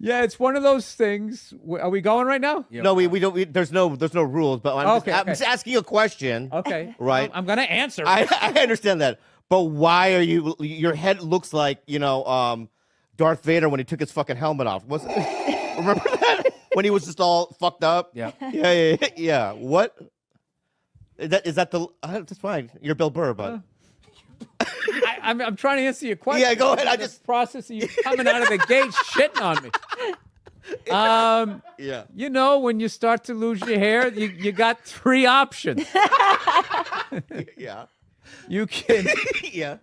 yeah, it's one of those things. Are we going right now? No, we don't. There's no rules. But I'm Okay, just asking a question. Okay. Right. I'm going to answer. I understand that, but why are you? Your head looks like Darth Vader when he took his fucking helmet off. Remember that when he was just all fucked up? Yeah. Yeah. What? Is that the? That's fine. You're Bill Burr, but I'm trying to answer your question. Yeah, go ahead. I I'm just processing you coming out of the gate shitting on me. yeah. You know, when you start to lose your hair, you got three options. Yeah. You can, Yeah.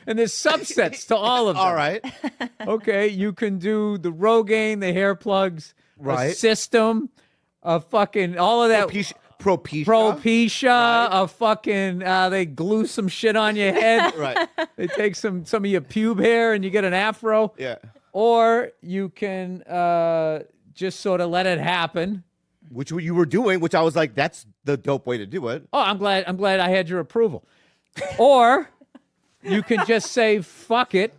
and there's subsets to all of them. All right. Okay, you can do the Rogaine, the hair plugs, a Right. system, a fucking all of that. Propecia, a fucking they glue some shit on your head. Right. They take some of your pube hair and you get an afro. Yeah. Or you can just sort of let it happen. Which you were doing, which I was like, that's the dope way to do it. Oh, I'm glad I had your approval. Or you can just say fuck it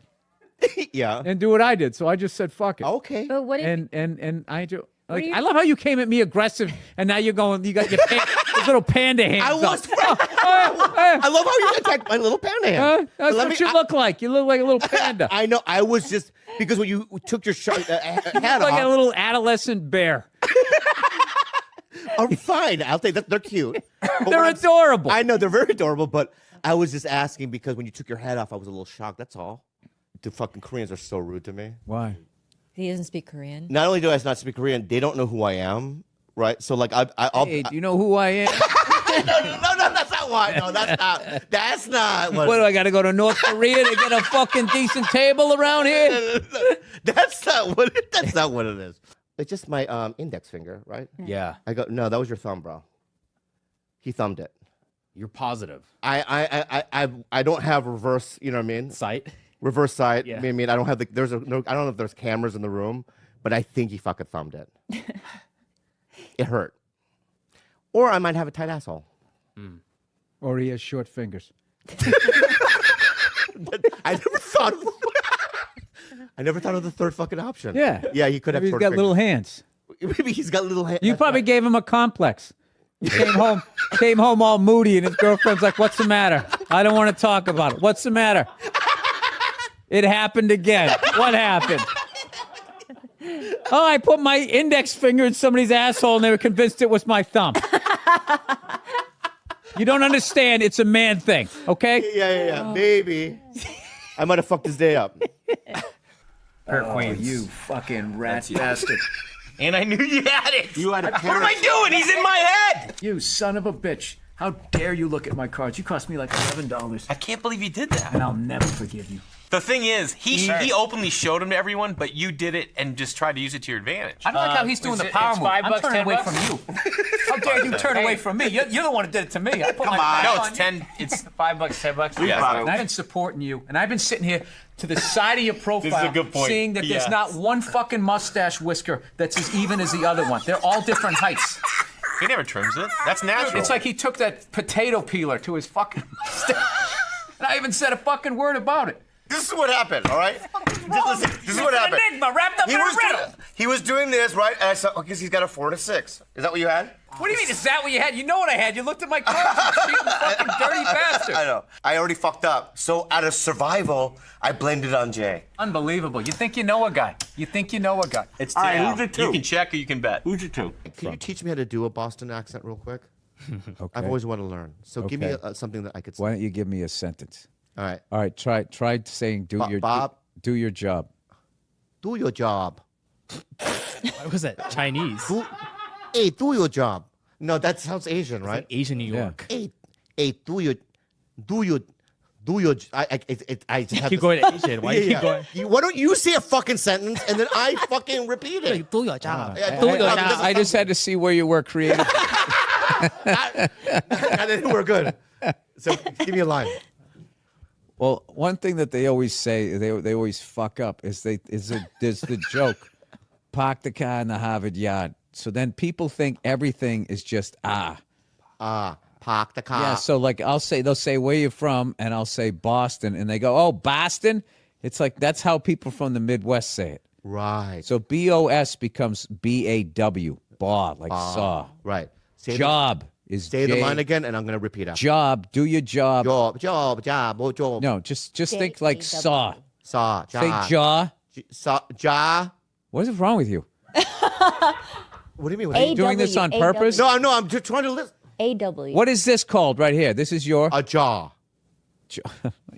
Yeah. and do what I did. So I just said fuck it. Okay. But what if And I do. Like, do you- I love how you came at me aggressive, and now you got your those little panda hands. I was. up. I love how you attacked my little panda hand. That's Let what me- you look like. You look like a little panda. I know. I was just because when you took your hat like off. a little adolescent bear. Oh, fine. I'll take that. They're cute. But They're when adorable. I know they're very adorable, but I was just asking because when you took your hat off, I was a little shocked. That's all. The fucking Koreans are so rude to me. Why? he doesn't speak Korean? Not only do I not speak Korean, they don't know who I am. Right. So like I'll. Hey, do you know who I am? No, that's not why. No, that's not. That's not. What do I got to go to North Korea to get a fucking decent table around here? That's not what. That's not what it is. It's just my index finger, right? Yeah. I go. No, that was your thumb, bro. He thumbed it. You're positive. I don't have reverse. You know what I mean? Sight. Reverse sight. Yeah. I mean, I don't have the. There's a. No, I don't know if there's cameras in the room, but I think he fucking thumbed it. It hurt. Or I might have a tight asshole. Or he has short fingers. I never thought of. I never thought of the third fucking option. Yeah. Yeah, he could have. Maybe he's short got little fingers. hands. Maybe he's got little hands. You probably gave him a complex. He came home all moody, and his girlfriend's like, "What's the matter? I don't want to talk about it. What's the matter? It happened again. What happened? Oh, I put my index finger in somebody's asshole, and they were convinced it was my thumb. You don't understand. It's a man thing, okay? Yeah. Maybe. I might have fucked his day up. Queens. You fucking rat bastard. And I knew you had it. You had a What am I doing? He's in my head. You son of a bitch. How dare you look at my cards? You cost me like $11, I can't believe you did that. and I'll never forgive you. The thing is, he openly showed him to everyone, but you did it and just tried to use it to your advantage. I don't like how he's doing the power move. I'm turning away from you. How dare you turn away from me? You're the one who did it to me. I put my back No, on it's you. 10. It's $5, $10. Yeah. And I've been supporting you, and I've been sitting here to the side of your profile, This is a good point. seeing that there's Yes. not one fucking mustache whisker that's as even as the other one. They're all different heights. He never trims it. That's natural. It's like he took that potato peeler to his fucking mustache. And I haven't said a fucking word about it. This is what happened, all right? Listen, this is what It's an happened. enigma wrapped up in a riddle. He was doing this, right? And I saw, oh, because he's got a 4 and a 6. Is that what you had? What do you mean, is that what you had? You know what I had. You looked at my cards, you cheating fucking dirty bastard. I know. I already fucked up. So out of survival, I blamed it on Jay. Unbelievable. You think you know a guy. You think you know a guy. It's All right, Al. who's the two? You can check or you can bet. Who's your 2? Can you teach me how to do a Boston accent real quick? Okay. I've always wanted to learn. So give me Okay. something that I could say. Why don't you give me a sentence? All right. All right, try saying Bob. do your job. Do your job. What was that? Chinese? Hey, do your job. No, that sounds Asian, right? Asian New York. Hey, do your. I just have Keep to going Asian. Why you keep going? Why don't you say a fucking sentence and then I fucking repeat it? Do your job. I just had to see where you were creative. And then we're good. So give me a line. Well, one thing that they always say, they always fuck up, is there's the joke, park the car in the Harvard yard. So then people think everything is just park the car. Yeah, so like they'll say where you from, and I'll say Boston, and they go, oh, Boston? It's like that's how people from the Midwest say it. Right. So BOS becomes BAW, baw, like saw. Right. Job is Say the J- line again, and I'm gonna repeat after. Job, do your job. Job. No, just think like saw. Saw. Say jaw. Jaw. What is wrong with you? What do you mean? Are you doing this on purpose? No, I'm just trying to listen. AW. What is this called right here? This is your a jaw.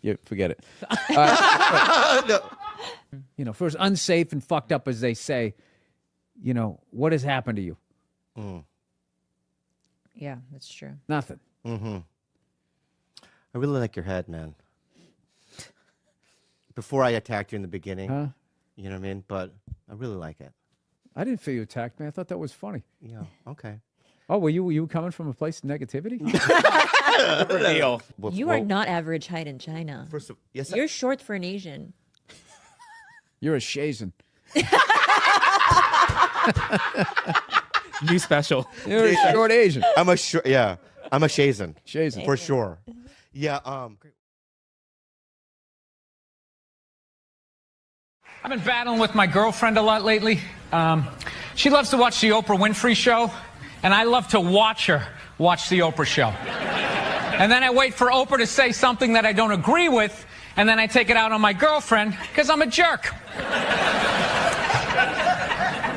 You forget it. No. You know, for as unsafe and fucked up as they say, you know, what has happened to you? Yeah, that's true. Nothing. Mm-hmm. I really like your head, man. Before I attacked you in the beginning, you know what I mean? But I really like it. I didn't feel you attacked me. I thought that was funny. Yeah. Okay. Oh, were you coming from a place of negativity? Real. You are not average height in China. First of, yes, You're short for an Asian. You're a Shazan. New special. You're a short Asian. I'm a Shazan. Shazan. For sure. Yeah. I've been battling with my girlfriend a lot lately. She loves to watch the Oprah Winfrey Show, and I love to watch her watch the Oprah Show. And then I wait for Oprah to say something that I don't agree with, and then I take it out on my girlfriend because I'm a jerk.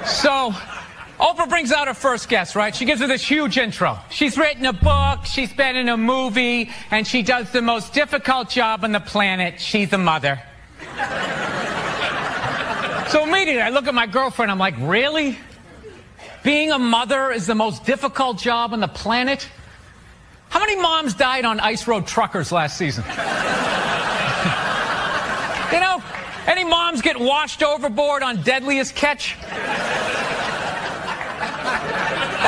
So Oprah brings out her first guest, right? She gives her this huge intro. She's written a book, she's been in a movie, and she does the most difficult job on the planet. She's a mother. So immediately I look at my girlfriend, I'm like, really? Being a mother is the most difficult job on the planet? How many moms died on ice road truckers last season? You know, any moms get washed overboard on Deadliest Catch? No,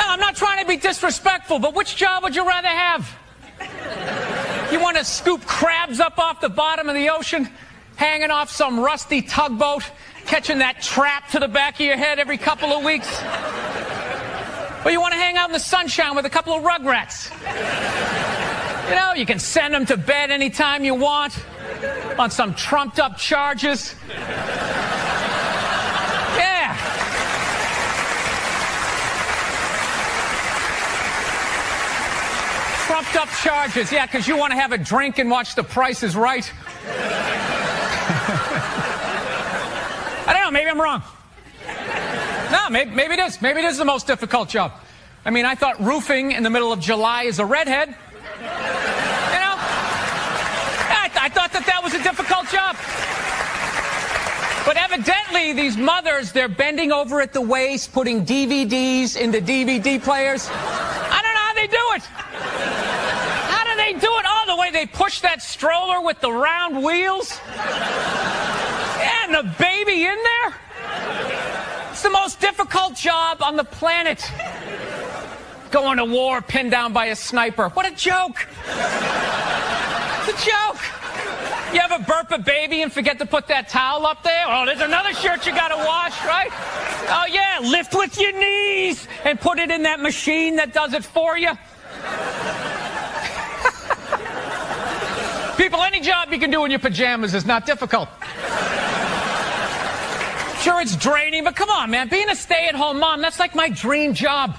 I'm not trying to be disrespectful, but which job would you rather have? You want to scoop crabs up off the bottom of the ocean, hanging off some rusty tugboat, catching that trap to the back of your head every couple of weeks? Or you want to hang out in the sunshine with a couple of rugrats? You know, you can send them to bed anytime you want on some trumped up charges. Yeah. Trumped up charges, yeah, because you want to have a drink and watch The Price is Right. I don't know, maybe I'm wrong. No, maybe it is. Maybe it is the most difficult job. I mean, I thought roofing in the middle of July is a redhead. You know? I thought that was a difficult job. But evidently, these mothers, they're bending over at the waist, putting DVDs into DVD players. I don't know how they do it. How do they do it? Oh, the way they push that stroller with the round wheels? Yeah, and the baby in there? It's the most difficult job on the planet. Going to war pinned down by a sniper. What a joke. It's a joke. You ever burp a baby and forget to put that towel up there? Oh, there's another shirt you gotta wash, right? Oh yeah, lift with your knees and put it in that machine that does it for you. People, any job you can do in your pajamas is not difficult. Sure, it's draining, but come on, man. Being a stay-at-home mom, that's like my dream job.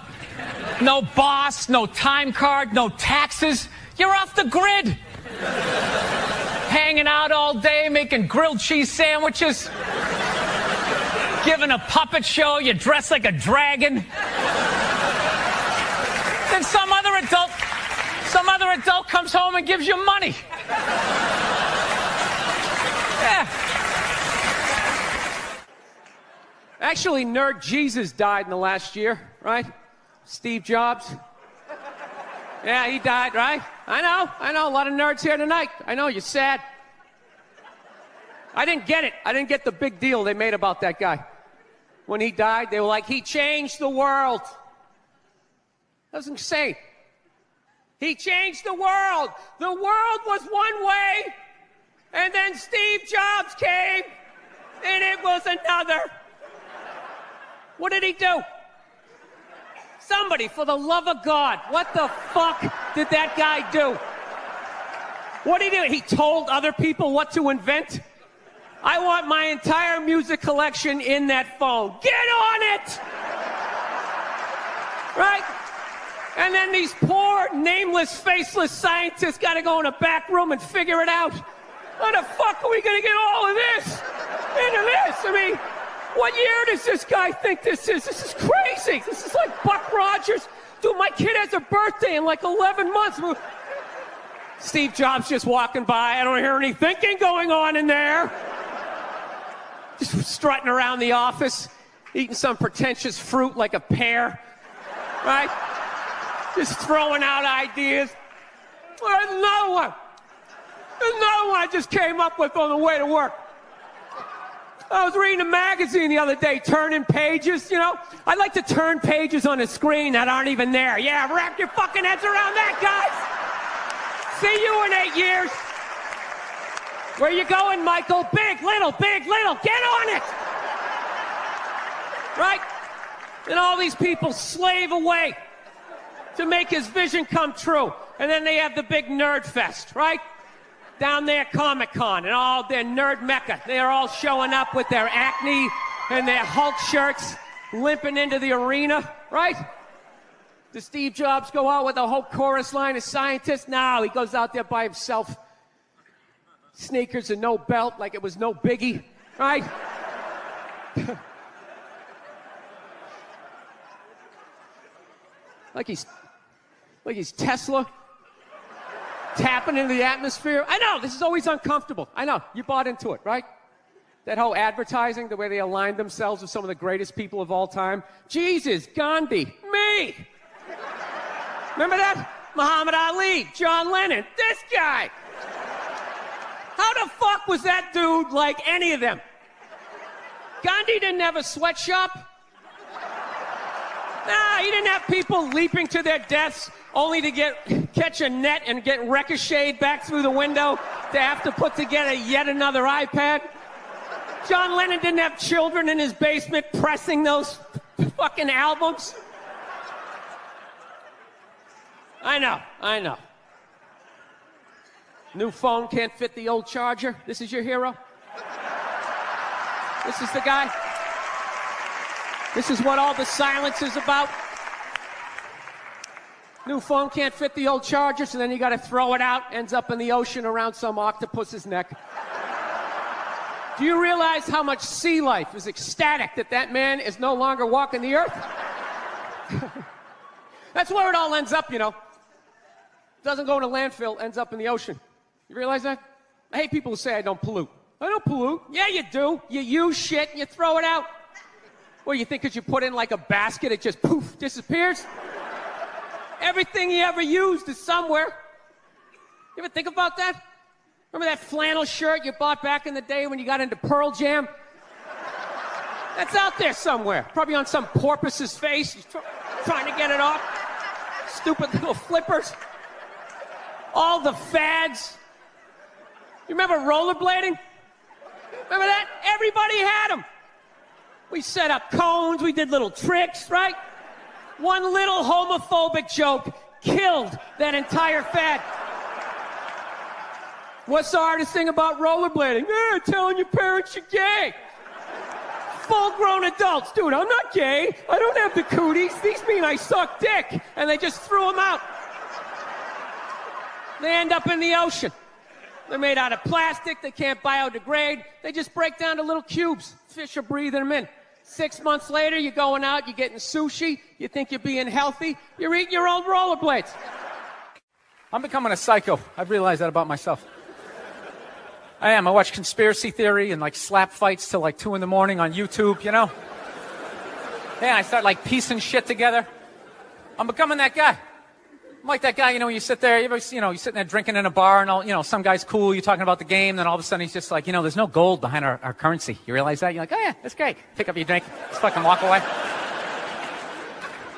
No boss, no time card, no taxes. You're off the grid. Hanging out all day, making grilled cheese sandwiches. Giving a puppet show, you dress like a dragon. Then some other adult comes home and gives you money. Yeah. Actually, Nerd Jesus died in the last year, right? Steve Jobs. Yeah, he died, right? I know. A lot of nerds here tonight. I know, you're sad. I didn't get it. I didn't get the big deal they made about that guy. When he died, they were like, he changed the world. That was insane. He changed the world. The world was one way, and then Steve Jobs came, and it was another. What did he do? Somebody, for the love of God, what the fuck did that guy do? What did he do? He told other people what to invent? I want my entire music collection in that phone. Get on it! Right? And then these poor, nameless, faceless scientists got to go in a back room and figure it out. How the fuck are we going to get all of this into this? I mean, what year does this guy think this is? This is crazy. This is like Buck Rogers. Dude, my kid has a birthday in like 11 months. Steve Jobs just walking by. I don't hear any thinking going on in there. Just strutting around the office, eating some pretentious fruit like a pear. Right? Just throwing out ideas. There's another one. There's another one I just came up with on the way to work. I was reading a magazine the other day, turning pages, you know. I like to turn pages on a screen that aren't even there. Yeah, wrap your fucking heads around that, guys. See you in 8 years. Where you going, Michael? Big, little, get on it. Right? And all these people slave away to make his vision come true. And then they have the big nerd fest, right? Down there, Comic-Con, and all their nerd mecca. They're all showing up with their Acne and their Hulk shirts, limping into the arena, right? Does Steve Jobs go out with a whole chorus line of scientists? No, he goes out there by himself. Sneakers and no belt, like it was no biggie, right? like he's Tesla. Tapping into the atmosphere. I know, this is always uncomfortable. I know, you bought into it, right? That whole advertising, the way they aligned themselves with some of the greatest people of all time. Jesus, Gandhi, me. Remember that? Muhammad Ali, John Lennon, this guy. How the fuck was that dude like any of them? Gandhi didn't have a sweatshop. Nah, he didn't have people leaping to their deaths only to catch a net and get ricocheted back through the window to have to put together yet another iPad. John Lennon didn't have children in his basement pressing those fucking albums. I know. New phone can't fit the old charger. This is your hero? This is the guy? This is what all the silence is about? New phone can't fit the old charger, so then you got to throw it out, ends up in the ocean around some octopus's neck. Do you realize how much sea life is ecstatic that man is no longer walking the earth? That's where it all ends up, you know. Doesn't go in a landfill, ends up in the ocean. You realize that? I hate people who say I don't pollute. I don't pollute. Yeah, you do. You use shit and you throw it out. Well, you think because you put in like a basket, it just poof, disappears? Everything you ever used is somewhere. You ever think about that? Remember that flannel shirt you bought back in the day when you got into Pearl Jam? That's out there somewhere. Probably on some porpoise's face. He's trying to get it off. Stupid little flippers. All the fads. You remember rollerblading? Remember that? Everybody had them. We set up cones. We did little tricks, right? One little homophobic joke killed that entire fad. What's the hardest thing about rollerblading? Telling your parents you're gay. Full-grown adults. Dude, I'm not gay. I don't have the cooties. These mean I suck dick. And they just threw them out. They end up in the ocean. They're made out of plastic. They can't biodegrade. They just break down to little cubes. Fish are breathing them in. 6 months later, you're going out, you're getting sushi. You think you're being healthy. You're eating your own rollerblades. I'm becoming a psycho. I've realized that about myself. I am. I watch conspiracy theory and like slap fights till like 2 a.m. on YouTube, you know? Yeah, I start like piecing shit together. I'm becoming that guy. I'm like that guy, you know, you sit there, you're sitting there drinking in a bar and all, you know, some guy's cool, you're talking about the game, then all of a sudden he's just like, there's no gold behind our currency. You realize that? You're like, oh yeah, that's great. Pick up your drink, just fucking walk away.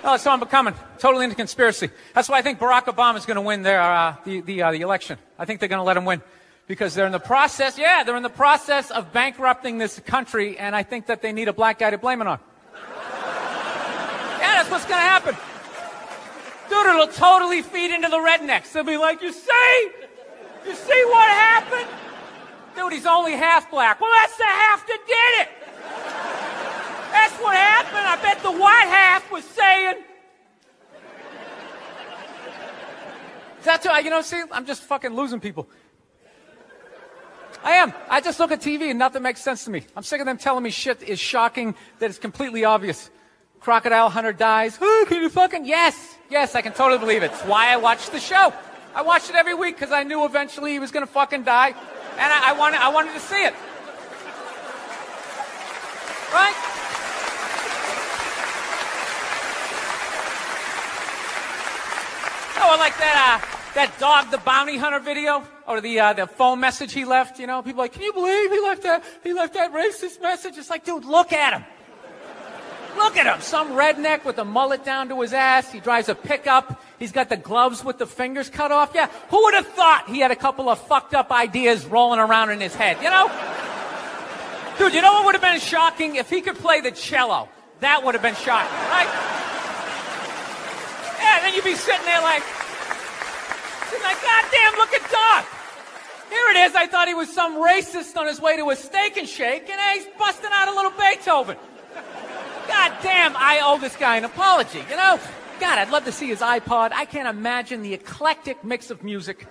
Oh, so I'm becoming totally into conspiracy. That's why I think Barack Obama is going to win the election. I think they're going to let him win. Because they're in the process of bankrupting this country, and I think that they need a black guy to blame it on. Yeah, that's what's going to happen. Dude, it'll totally feed into the rednecks. They'll be like, you see what happened? Dude, he's only half black. Well, that's the half that did it. That's what happened. I bet the white half was saying. That's what, see, I'm just fucking losing people. I am. I just look at TV and nothing makes sense to me. I'm sick of them telling me shit is shocking that is completely obvious. Crocodile hunter dies. Oh, can you fucking... Yes, I can totally believe it. It's why I watched the show. I watched it every week because I knew eventually he was going to fucking die. And I wanted to see it. Right? Oh, I like that dog, the bounty hunter video, or the phone message he left. People are like, can you believe he left that racist message? It's like, dude, look at him. Look at him. Some redneck with a mullet down to his ass. He drives a pickup. He's got the gloves with the fingers cut off. Yeah, who would have thought he had a couple of fucked up ideas rolling around in his head, Dude, you know what would have been shocking? If he could play the cello. That would have been shocking, right? Yeah, then you'd be sitting there like, goddamn, look at Doc. Here it is. I thought he was some racist on his way to a steak and shake, and he's busting out a little Beethoven. God damn, I owe this guy an apology, God, I'd love to see his iPod. I can't imagine the eclectic mix of music.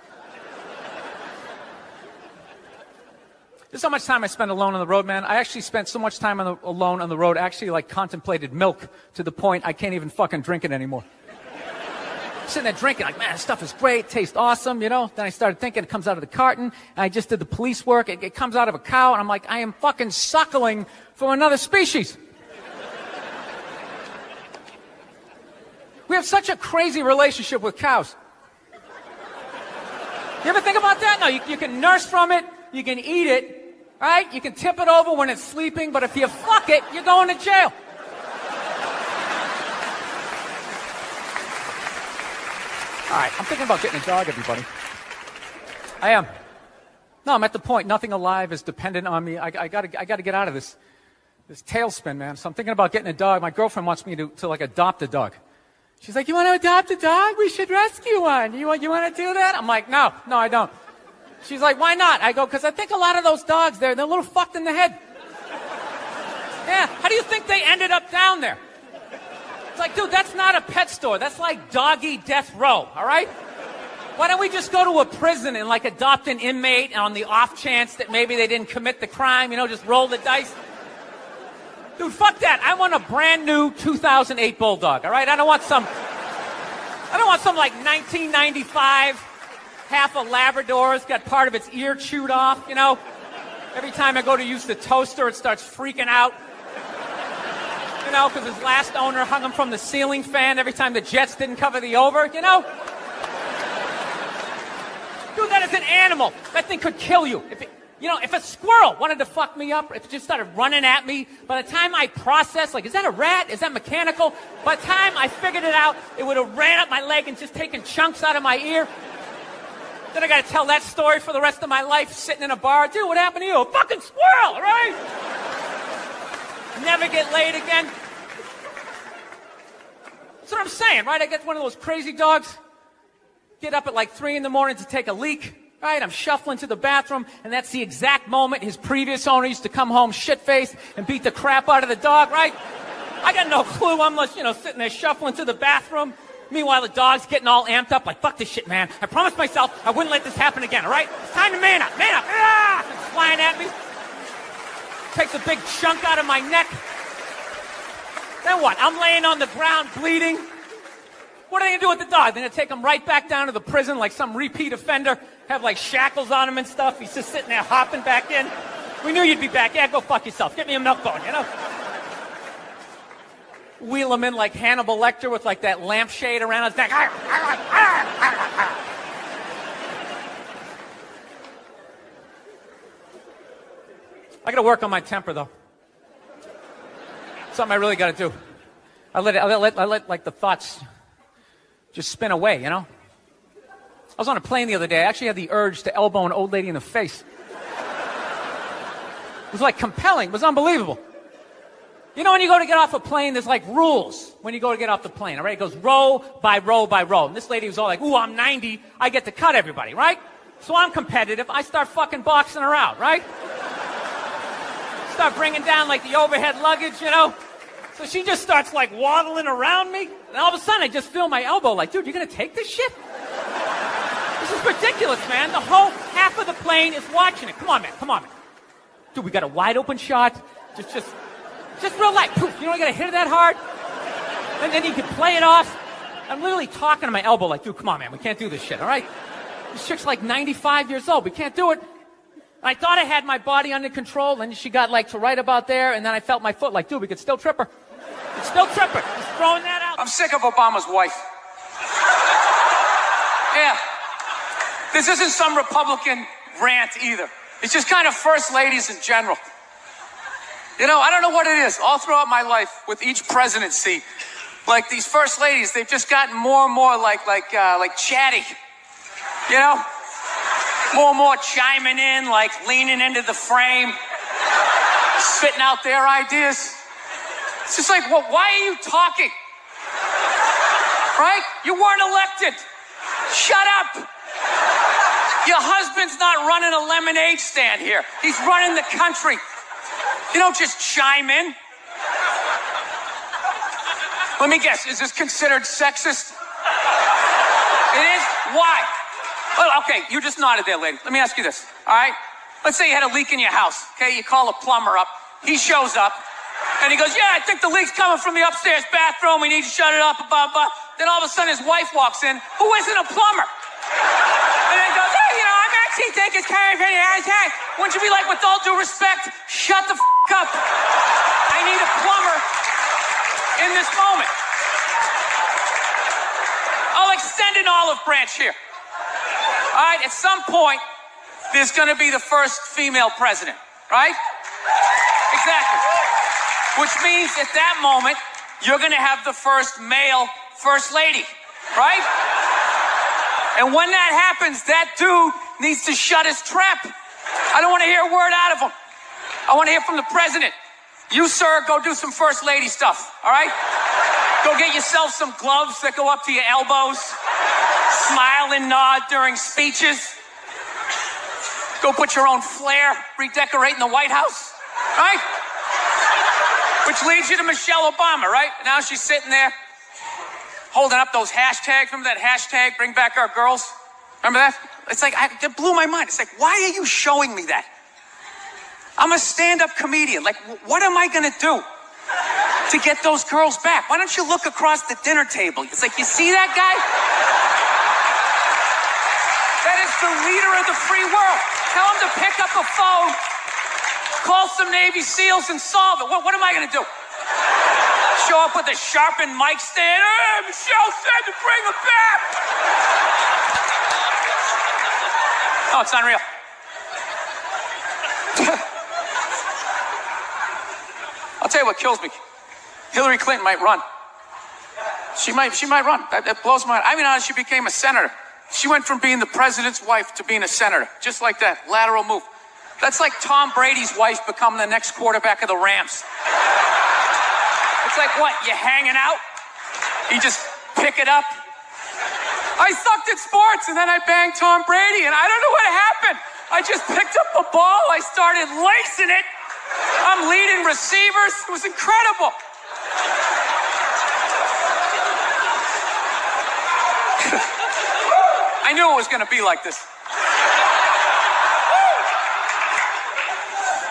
There's so much time I spend alone on the road, man. I actually spent so much time alone on the road, actually like contemplated milk to the point I can't even fucking drink it anymore. Sitting there drinking, like, man, this stuff is great, tastes awesome, Then I started thinking it comes out of the carton, and I just did the police work. It comes out of a cow, and I'm like, I am fucking suckling from another species. We have such a crazy relationship with cows. You ever think about that? No, you can nurse from it, you can eat it, right? You can tip it over when it's sleeping, but if you fuck it, you're going to jail. All right, I'm thinking about getting a dog, everybody. I am. No, I'm at the point. Nothing alive is dependent on me. I gotta get out of this tailspin, man. So I'm thinking about getting a dog. My girlfriend wants me to like adopt a dog. She's like, you want to adopt a dog? We should rescue one. You want to do that? I'm like, no, I don't. She's like, why not? I go, because I think a lot of those dogs, they're a little fucked in the head. Yeah, how do you think they ended up down there? It's like, dude, that's not a pet store. That's like doggy death row, all right? Why don't we just go to a prison and like adopt an inmate on the off chance that maybe they didn't commit the crime, just roll the dice? Dude, fuck that. I want a brand new 2008 Bulldog, all right? I don't want some like 1995, half a Labrador. It's got part of its ear chewed off, Every time I go to use the toaster, it starts freaking out. Because his last owner hung him from the ceiling fan every time the Jets didn't cover the over, Dude, Dude, that is an animal. That thing could kill you. If a squirrel wanted to fuck me up, if it just started running at me, by the time I processed, like, is that a rat? Is that mechanical? By the time I figured it out, it would have ran up my leg and just taken chunks out of my ear. Then I got to tell that story for the rest of my life, sitting in a bar. Dude, what happened to you? A fucking squirrel, all right? Never get laid again. That's what I'm saying, right? I get one of those crazy dogs, get up at like 3 in the morning to take a leak. Right, I'm shuffling to the bathroom, and that's the exact moment his previous owner used to come home shit-faced and beat the crap out of the dog, right? I got no clue. I'm just, sitting there shuffling to the bathroom. Meanwhile, the dog's getting all amped up, like, fuck this shit, man. I promised myself I wouldn't let this happen again, all right? It's time to man up, man up. Ah! It's flying at me. Takes a big chunk out of my neck. Then what? I'm laying on the ground bleeding. What are they going to do with the dog? They're going to take him right back down to the prison like some repeat offender, have like shackles on him and stuff. He's just sitting there hopping back in. We knew you'd be back. Yeah, go fuck yourself. Get me a milk bone, Wheel him in like Hannibal Lecter with like that lampshade around his neck. I got to work on my temper, though. Something I really got to do. I let like the thoughts just spin away, I was on a plane the other day. I actually had the urge to elbow an old lady in the face. It was like compelling. It was unbelievable. When you go to get off a plane, there's like rules when you go to get off the plane, all right? It goes row by row by row. And this lady was all like, ooh, I'm 90. I get to cut everybody, right? So I'm competitive. I start fucking boxing her out, right? Start bringing down like the overhead luggage, So she just starts like waddling around me. And all of a sudden I just feel my elbow like, dude, you're going to take this shit? This is ridiculous, man. The whole half of the plane is watching it. Come on, man. Dude, we got a wide open shot. Just real light. Poof, you got to hit it that hard. And then you can play it off. I'm literally talking to my elbow like, dude, come on, man. We can't do this shit, all right? This chick's like 95 years old. We can't do it. I thought I had my body under control, and she got like to right about there, and then I felt my foot like, dude, we could still trip her. Just throwing that out. I'm sick of Obama's wife. Yeah. This isn't some Republican rant either. It's just kind of first ladies in general. I don't know what it is. All throughout my life, with each presidency, like these first ladies, they've just gotten more and more like chatty. More and more chiming in, like leaning into the frame, spitting out their ideas. It's just like, well, why are you talking? Right? You weren't elected. Shut up. Your husband's not running a lemonade stand here. He's running the country. You don't just chime in. Let me guess, is this considered sexist? It is? Why? Well, okay, you just nodded there, lady. Let me ask you this, all right? Let's say you had a leak in your house, okay? You call a plumber up. He shows up, and he goes, yeah, I think the leak's coming from the upstairs bathroom. We need to shut it up, blah, blah. Then all of a sudden, his wife walks in, who isn't a plumber. And then goes, hey, I'm actually thinking it's kind of hey. Wouldn't you be like, with all due respect, shut the up. I need a plumber in this moment. I'll extend an olive branch here. All right, at some point, there's going to be the first female president, right? Exactly. Which means at that moment, you're going to have the first male first lady, right? And when that happens, that dude needs to shut his trap. I don't want to hear a word out of him. I want to hear from the president. You, sir, go do some first lady stuff, all right? Go get yourself some gloves that go up to your elbows. Smile and nod during speeches. Go put your own flair redecorating the White House, right? Which leads you to Michelle Obama, right? Now she's sitting there holding up those hashtags. Remember that hashtag, bring back our girls? Remember that? It's like, it blew my mind. It's like, why are you showing me that? I'm a stand-up comedian. Like, what am I going to do to get those girls back? Why don't you look across the dinner table? It's like, you see that guy? That is the leader of the free world. Tell him to pick up a phone, call some Navy SEALs and solve it. What am I going to do? Show up with a sharpened mic stand? Hey, Michelle said to bring him back. Oh, it's unreal. I'll tell you what kills me. Hillary Clinton might run. She might run. That blows my mind. I mean, honestly, she became a senator. She went from being the president's wife to being a senator. Just like that. Lateral move. That's like Tom Brady's wife becoming the next quarterback of the Rams. It's like, what, you hanging out? You just pick it up? I sucked at sports, and then I banged Tom Brady, and I don't know what happened. I just picked up a ball. I started lacing it. I'm leading receivers. It was incredible. I knew it was going to be like this.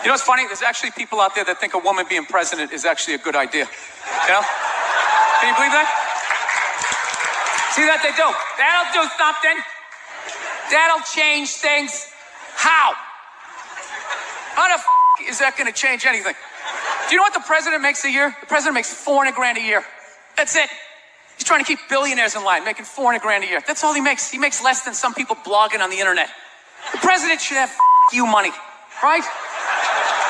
You know what's funny? There's actually people out there that think a woman being president is actually a good idea. You know? Can you believe that? See that they do? That'll do something. That'll change things. How? How the is that going to change anything? Do you know what the president makes a year? The president makes $400,000 a year. That's it. He's trying to keep billionaires in line, making $400,000 a year. That's all he makes. He makes less than some people blogging on the internet. The president should have you money, right?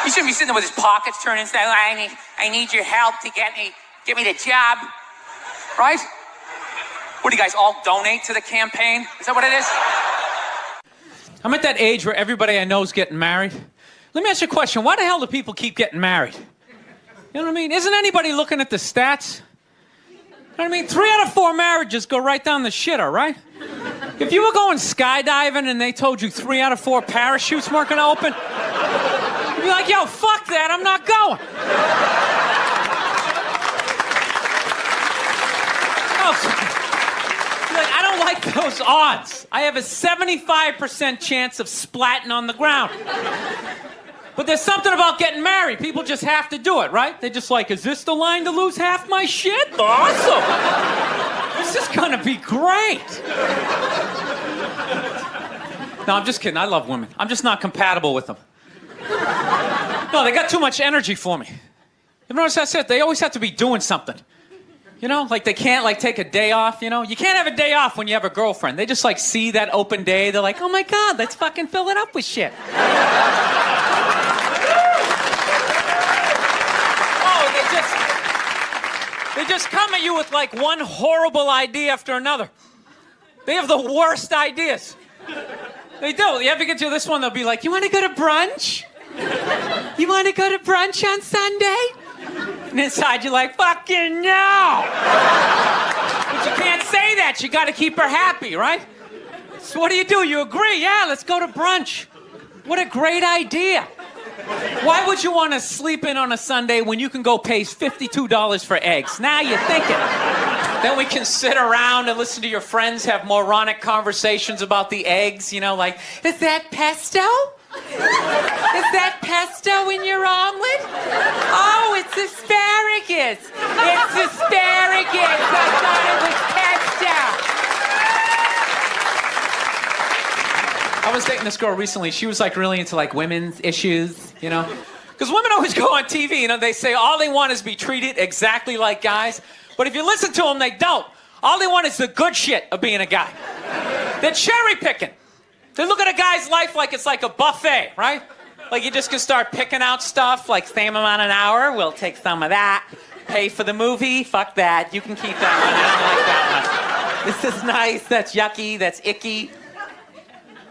He shouldn't be sitting there with his pockets turned inside. I need your help to get me the job, right? What do you guys all donate to the campaign? Is that what it is? I'm at that age where everybody I know is getting married. Let me ask you a question. Why the hell do people keep getting married? You know what I mean? Isn't anybody looking at the stats? You know what I mean? 3 out of 4 marriages go right down the shitter, right? If you were going skydiving and they told you 3 out of 4 parachutes weren't going to open, you'd be like, yo, fuck that, I'm not going. Like, I don't like those odds. I have a 75% chance of splatting on the ground. But there's something about getting married. People just have to do it, right? They're just like, is this the line to lose half my shit? Awesome. This is gonna be great. No, I'm just kidding. I love women. I'm just not compatible with them. No, they got too much energy for me. You notice that's it? They always have to be doing something. You know, like they can't like take a day off, you know? You can't have a day off when you have a girlfriend. They just like see that open day. They're like, oh my God, let's fucking fill it up with shit. They just come at you with like one horrible idea after another. They have the worst ideas. They do. You ever get to this one, they'll be like, you want to go to brunch? You want to go to brunch on Sunday? And inside you're like, fucking no! But you can't say that. You got to keep her happy, right? So what do? You agree? Yeah, let's go to brunch. What a great idea. Why would you want to sleep in on a Sunday when you can go pay $52 for eggs? Now you're thinking. Then we can sit around and listen to your friends have moronic conversations about the eggs, you know, like, is that pesto? Is that pesto in your omelet? Oh, it's asparagus. It's asparagus. I thought it was pesto. I was dating this girl recently. She was like really into like women's issues, you know? Because women always go on TV, you know, they say all they want is be treated exactly like guys. But if you listen to them, they don't. All they want is the good shit of being a guy. They're cherry picking. They look at a guy's life like it's like a buffet, right? Like you just can start picking out stuff, like same amount an hour, we'll take some of that. Pay for the movie, fuck that. You can keep that one, I don't like that one. This is nice, that's yucky, that's icky.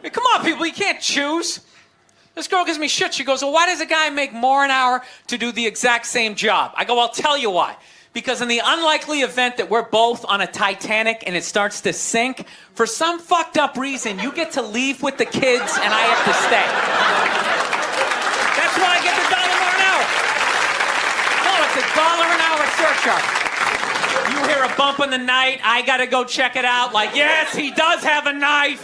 Hey, come on, people, you can't choose. This girl gives me shit. She goes, well, why does a guy make more an hour to do the exact same job? I go, I'll tell you why. Because in the unlikely event that we're both on a Titanic and it starts to sink, for some fucked up reason, you get to leave with the kids and I have to stay. That's why I get the $1 more an hour. No, it's $1 an hour surcharge. You hear a bump in the night, I gotta go check it out. Like, yes, he does have a knife.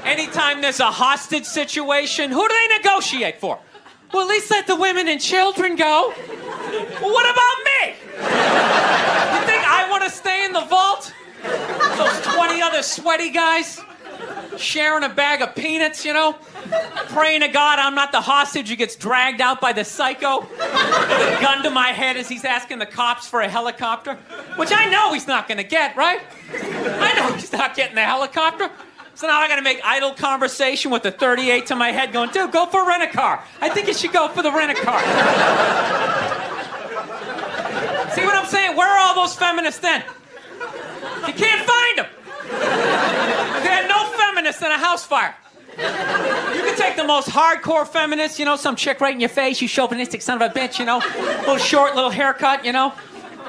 Anytime there's a hostage situation, who do they negotiate for? Well, at least let the women and children go. Well, what about me? You think I want to stay in the vault? Those 20 other sweaty guys sharing a bag of peanuts, you know? Praying to God I'm not the hostage who gets dragged out by the psycho with a gun to my head as he's asking the cops for a helicopter, which I know he's not going to get, right? I know he's not getting the helicopter. So now I gotta make idle conversation with the 38 to my head going, dude, go for a rent-a-car. I think you should go for the rent-a-car. See what I'm saying? Where are all those feminists then? You can't find them. They had no feminists in a house fire. You can take the most hardcore feminist, you know, some chick right in your face, you chauvinistic son of a bitch, you know, little short, little haircut, you know.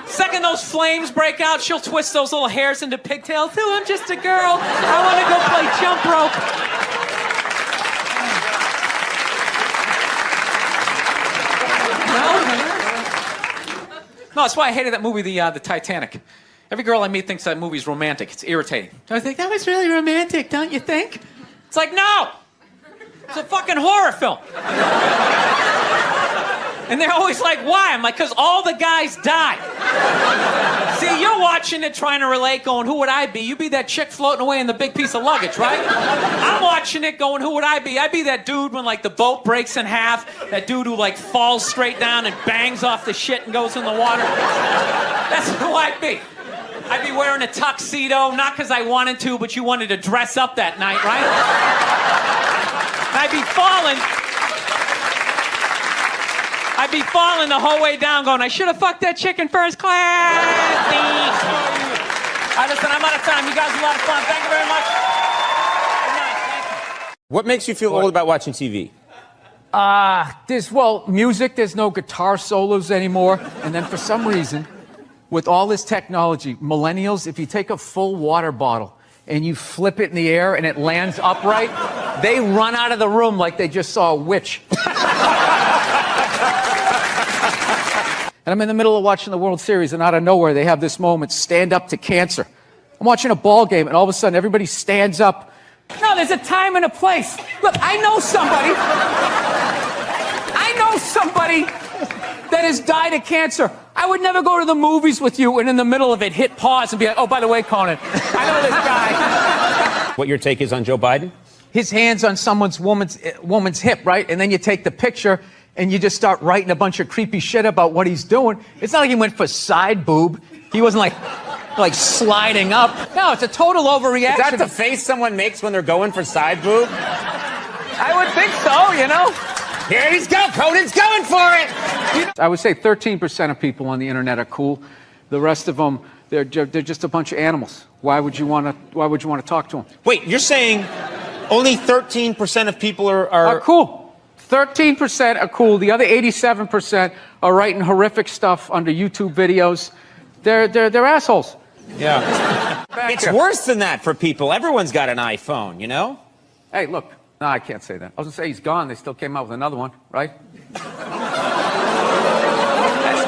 Second those flames break out, she'll twist those little hairs into pigtails. Oh, I'm just a girl. I want to go play jump rope. No, that's why I hated that movie, the Titanic. Every girl I meet thinks that movie's romantic. It's irritating. I think, that was really romantic, don't you think? It's like, no! It's a fucking horror film. And they're always like, why? I'm like, because all the guys die. See, you're watching it trying to relate, going, who would I be? You'd be that chick floating away in the big piece of luggage, right? I'm watching it going, who would I be? I'd be that dude when, like, the boat breaks in half, that dude who, like, falls straight down and bangs off the shit and goes in the water. That's who I'd be. I'd be wearing a tuxedo, not because I wanted to, but you wanted to dress up that night, right? I'd be falling the whole way down going, I should have fucked that chick in first class. All right, listen, I'm out of time. You guys are a lot of fun. Thank you very much. Good night. Thank you. What makes you feel old about watching TV? There's music. There's no guitar solos anymore. And then for some reason, with all this technology, millennials, if you take a full water bottle and you flip it in the air and it lands upright, they run out of the room like they just saw a witch. And I'm in the middle of watching the World Series, and out of nowhere, they have this moment, stand up to cancer. I'm watching a ball game, and all of a sudden, everybody stands up. No, there's a time and a place. Look, I know somebody that has died of cancer. I would never go to the movies with you and in the middle of it hit pause and be like, oh, by the way, Conan, I know this guy. What your take is on Joe Biden? His hand's on woman's hip, right? And then you take the picture and you just start writing a bunch of creepy shit about what he's doing. It's not like he went for side boob. He wasn't like sliding up. No, it's a total overreaction. Is that the face someone makes when they're going for side boob? I would think so, you know. Here he's go, Conan's going for it. I would say 13% of people on the internet are cool. The rest of them, they're just a bunch of animals. Why would you want to talk to them? Wait, you're saying only 13% of people are cool. 13% are cool. The other 87% are writing horrific stuff under YouTube videos. They're assholes. Yeah. It's worse than that for people. Everyone's got an iPhone, you know? Hey, look. No, I can't say that. I was going to say he's gone. They still came out with another one, right? That's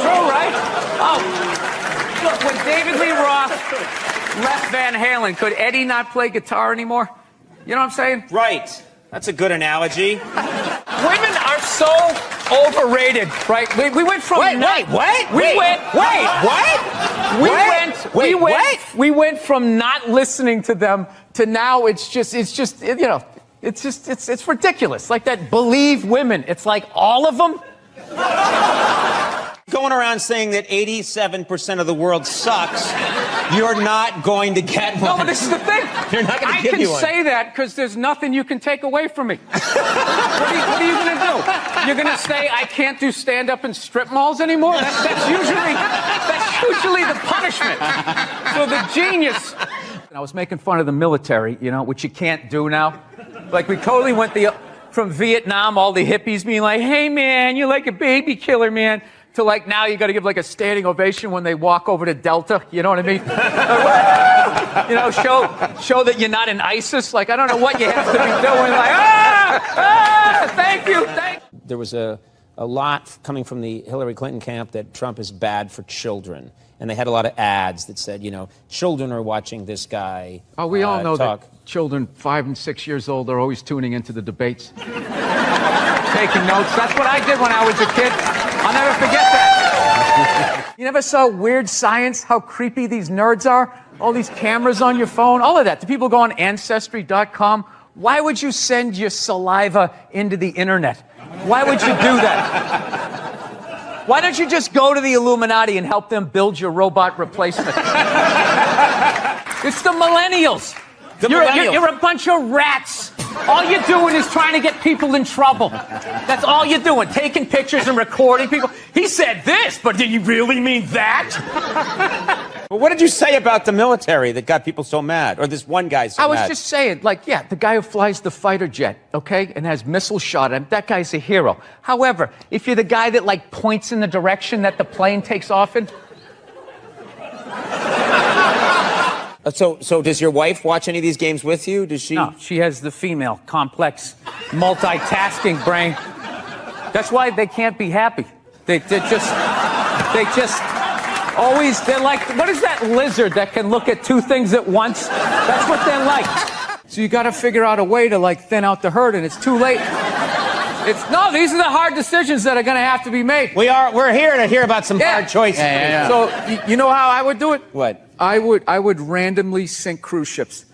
true, right? Oh, look, when David Lee Roth left Van Halen, could Eddie not play guitar anymore? You know what I'm saying? Right. That's a good analogy. Women are so overrated, right? We went from we went from not listening to them to now it's ridiculous. Like that Believe women. It's like all of them. Going around saying that 87% of the world sucks, you're not going to get one. No, but this is the thing. You're not going to give you one. I can say that because there's nothing you can take away from me. What are you going to do? You're going to say I can't do stand-up in strip malls anymore? That's usually the punishment. So the genius. I was making fun of the military, you know, which you can't do now. Like we totally went from Vietnam, all the hippies being like, hey, man, you're like a baby killer, man. To like now you got to give like a standing ovation when they walk over to Delta. You know what I mean? You know, show that you're not in ISIS. Like I don't know what you have to be doing. Like thank you. There was a lot coming from the Hillary Clinton camp that Trump is bad for children, and they had a lot of ads that said, you know, children are watching this guy. Oh, we all know talk. that children 5 and 6 years old are always tuning into the debates, taking notes. That's what I did when I was a kid. I'll never forget that. You never saw Weird Science, how creepy these nerds are? All these cameras on your phone, all of that. Do people go on Ancestry.com? Why would you send your saliva into the internet? Why would you do that? Why don't you just go to the Illuminati and help them build your robot replacement? It's the millennials. The You're millennials. a bunch of rats. All you're doing is trying to get people in trouble. That's all you're doing, taking pictures and recording people. He said this, but did you really mean that? Well, what did you say about the military that got people so mad? Or this one guy so I was mad? just saying, like, yeah, the guy who flies the fighter jet, okay, and has missiles shot at him, that guy's a hero. However, if you're the guy that, like, points in the direction that the plane takes off in, So does your wife watch any of these games with you? Does she? no, she has the female, complex, multitasking brain. That's why they can't be happy. They just always, they're like, what is that lizard that can look at two things at once? That's what they're like. So you got to figure out a way to, like, thin out the herd, and it's too late. No, these are the hard decisions that are going to have to be made. We're here to hear about some hard choices. Yeah. So you know how I would do it? What? I would randomly sink cruise ships.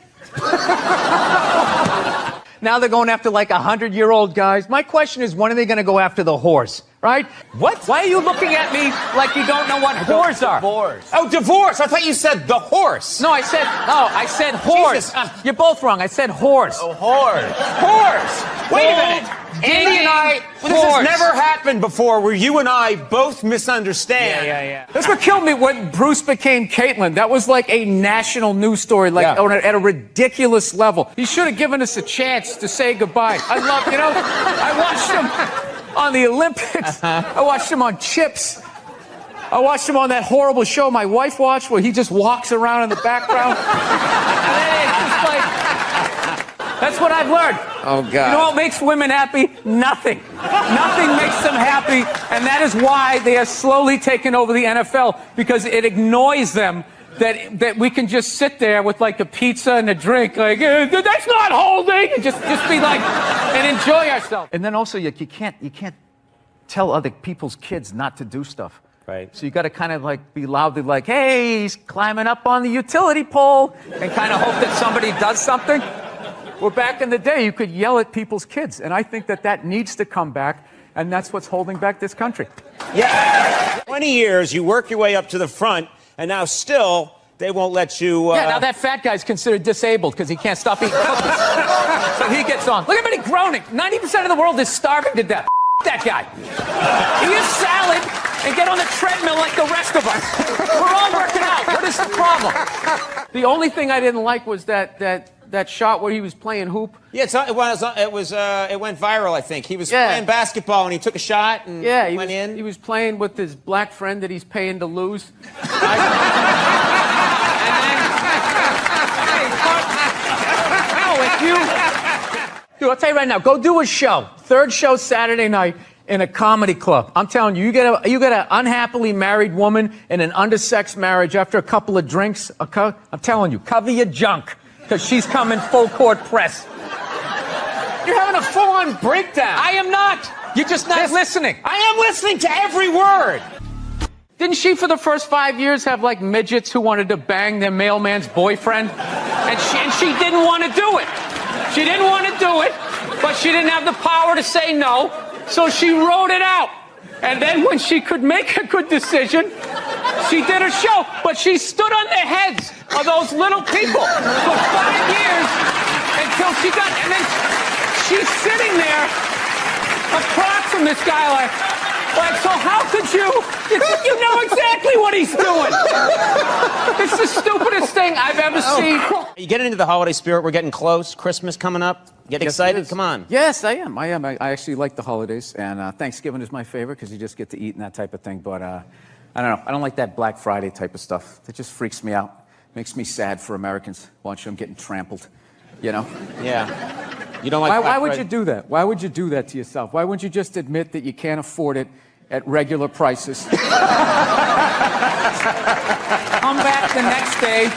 Now they're going after like 100-year-old guys. My question is, when are they going to go after the horse? Right? What? Why are you looking at me like you don't know what whores are? Divorce. Oh, divorce. I thought you said the horse. No, I said horse. Jesus. You're both wrong. I said horse. Oh, horse. Horse. Wait a minute. Andy and I, this has horse. never happened before where you and I both misunderstand. Yeah. That's what killed me when Bruce became Caitlyn. That was like a national news story, like at a ridiculous level. He should have given us a chance to say goodbye. I watched him on the Olympics. I watched him on Chips. I watched him on that horrible show my wife watched where he just walks around in the background. And then it's just like, that's what I've learned. Oh, God. You know what makes women happy? Nothing. Nothing makes them happy, and that is why they are slowly taking over the NFL, because it annoys them that we can just sit there with like a pizza and a drink, like, that's not holding, and just be like, and enjoy ourselves. And then also, you can't tell other people's kids not to do stuff. Right. So you got to kind of like be loudly like, hey, he's climbing up on the utility pole, and kind of hope that somebody does something. Well, back in the day, you could yell at people's kids, and I think that needs to come back, and that's what's holding back this country. Yeah. 20 years, you work your way up to the front, and now still they won't let you. Yeah, now that fat guy's considered disabled because he can't stop eating cookies. So he gets on. Look at everybody groaning. 90% of the world is starving to death. That guy. Eat a salad and get on the treadmill like the rest of us. We're all working out. What is the problem? The only thing I didn't like was that shot where he was playing hoop. Yeah, it went viral, I think. He was playing basketball and he took a shot and went in. He was playing with his black friend that he's paying to lose. Dude, I'll tell you right now, go do a show. Third show Saturday night in a comedy club. I'm telling you, you get an unhappily married woman in an undersexed marriage after a couple of drinks. I'm telling you, cover your junk, because she's coming full court press. You're having a full-on breakdown. I am not. You're just not listening. I am listening to every word. Didn't she, for the first 5 years, have like midgets who wanted to bang their mailman's boyfriend? And she didn't want to do it. She didn't want to do it, but she didn't have the power to say no, so she wrote it out. And then when she could make a good decision, she did a show, but she stood on the heads of those little people for 5 years until she got, and then she's sitting there across from this guy like, so how could you know exactly what he's doing. It's the stupidest thing I've ever seen. Are you getting into the holiday spirit? We're getting close. Christmas coming up. Get excited? Come on. Yes, I am. I actually like the holidays, and Thanksgiving is my favorite because you just get to eat and that type of thing. But I don't know. I don't like that Black Friday type of stuff. It just freaks me out. Makes me sad for Americans watching them getting trampled. You know? Yeah. You don't like. Why would you do that? Why would you do that to yourself? Why wouldn't you just admit that you can't afford it at regular prices? Come back the next day.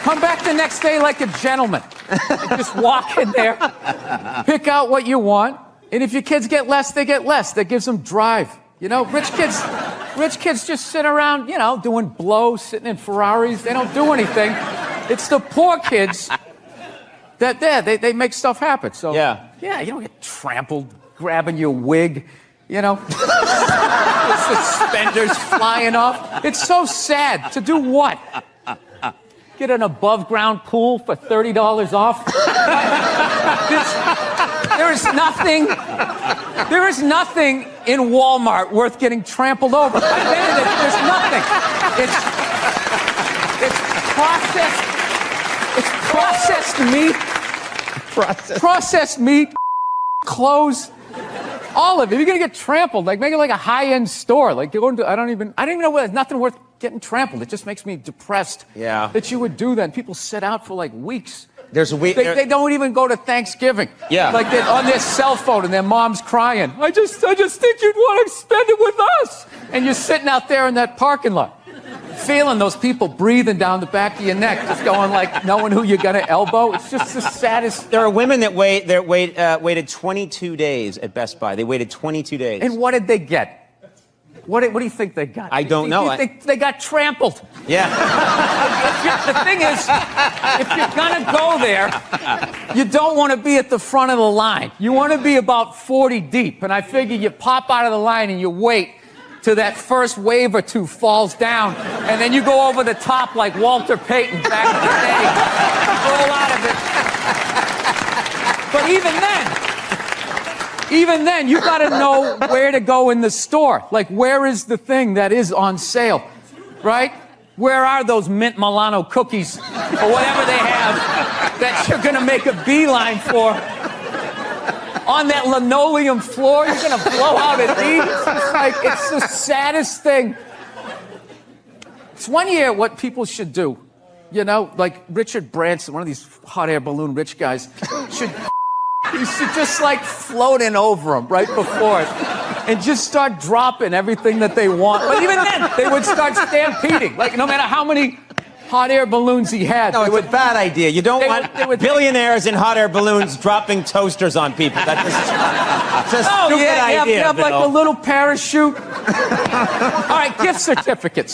Come back the next day like a gentleman. And just walk in there, pick out what you want, and if your kids get less, they get less. That gives them drive. You know, rich kids just sit around, you know, doing blow, sitting in Ferraris. They don't do anything. It's the poor kids that they make stuff happen. So yeah, you don't get trampled, grabbing your wig. You know, suspenders flying off. It's so sad. To do what? get an above-ground pool for $30 off? There is nothing in Walmart worth getting trampled over. I've been in it. There's nothing. It's processed meat. Processed meat, clothes, all of it. You're gonna get trampled. Like, make it like a high-end store. Like, go into, I don't even know where. There's nothing worth getting trampled. It just makes me depressed. Yeah. That you would do that. And people sit out for like weeks. There's a week. They don't even go to Thanksgiving. Yeah. Like, they're on their cell phone and their mom's crying. I just think you'd want to spend it with us. And you're sitting out there in that parking lot, feeling those people breathing down the back of your neck, just going like, knowing who you're gonna elbow. It's just the saddest. There are women that waited 22 days at Best Buy. They waited 22 days. And what did they get? What do you think they got? I don't know. You think they got trampled? Yeah. The thing is, if you're gonna go there, you don't want to be at the front of the line. You want to be about 40 deep. And I figure you pop out of the line and you wait till that first wave or two falls down, and then you go over the top like Walter Payton back in the day. Roll out of it. But even then, you got to know where to go in the store. Like, where is the thing that is on sale, right? Where are those mint Milano cookies or whatever they have that you're going to make a beeline for? On that linoleum floor, you're going to blow out at these? It's the saddest thing. It's one year what people should do. You know, like Richard Branson, one of these hot air balloon rich guys, you should just like float in over them right before it and just start dropping everything that they want. But even then, they would start stampeding. Like, no matter how many hot air balloons he had. No, it's a bad idea. You don't want billionaires in hot air balloons dropping toasters on people. That's a stupid idea. You have like a little parachute. All right, gift certificates.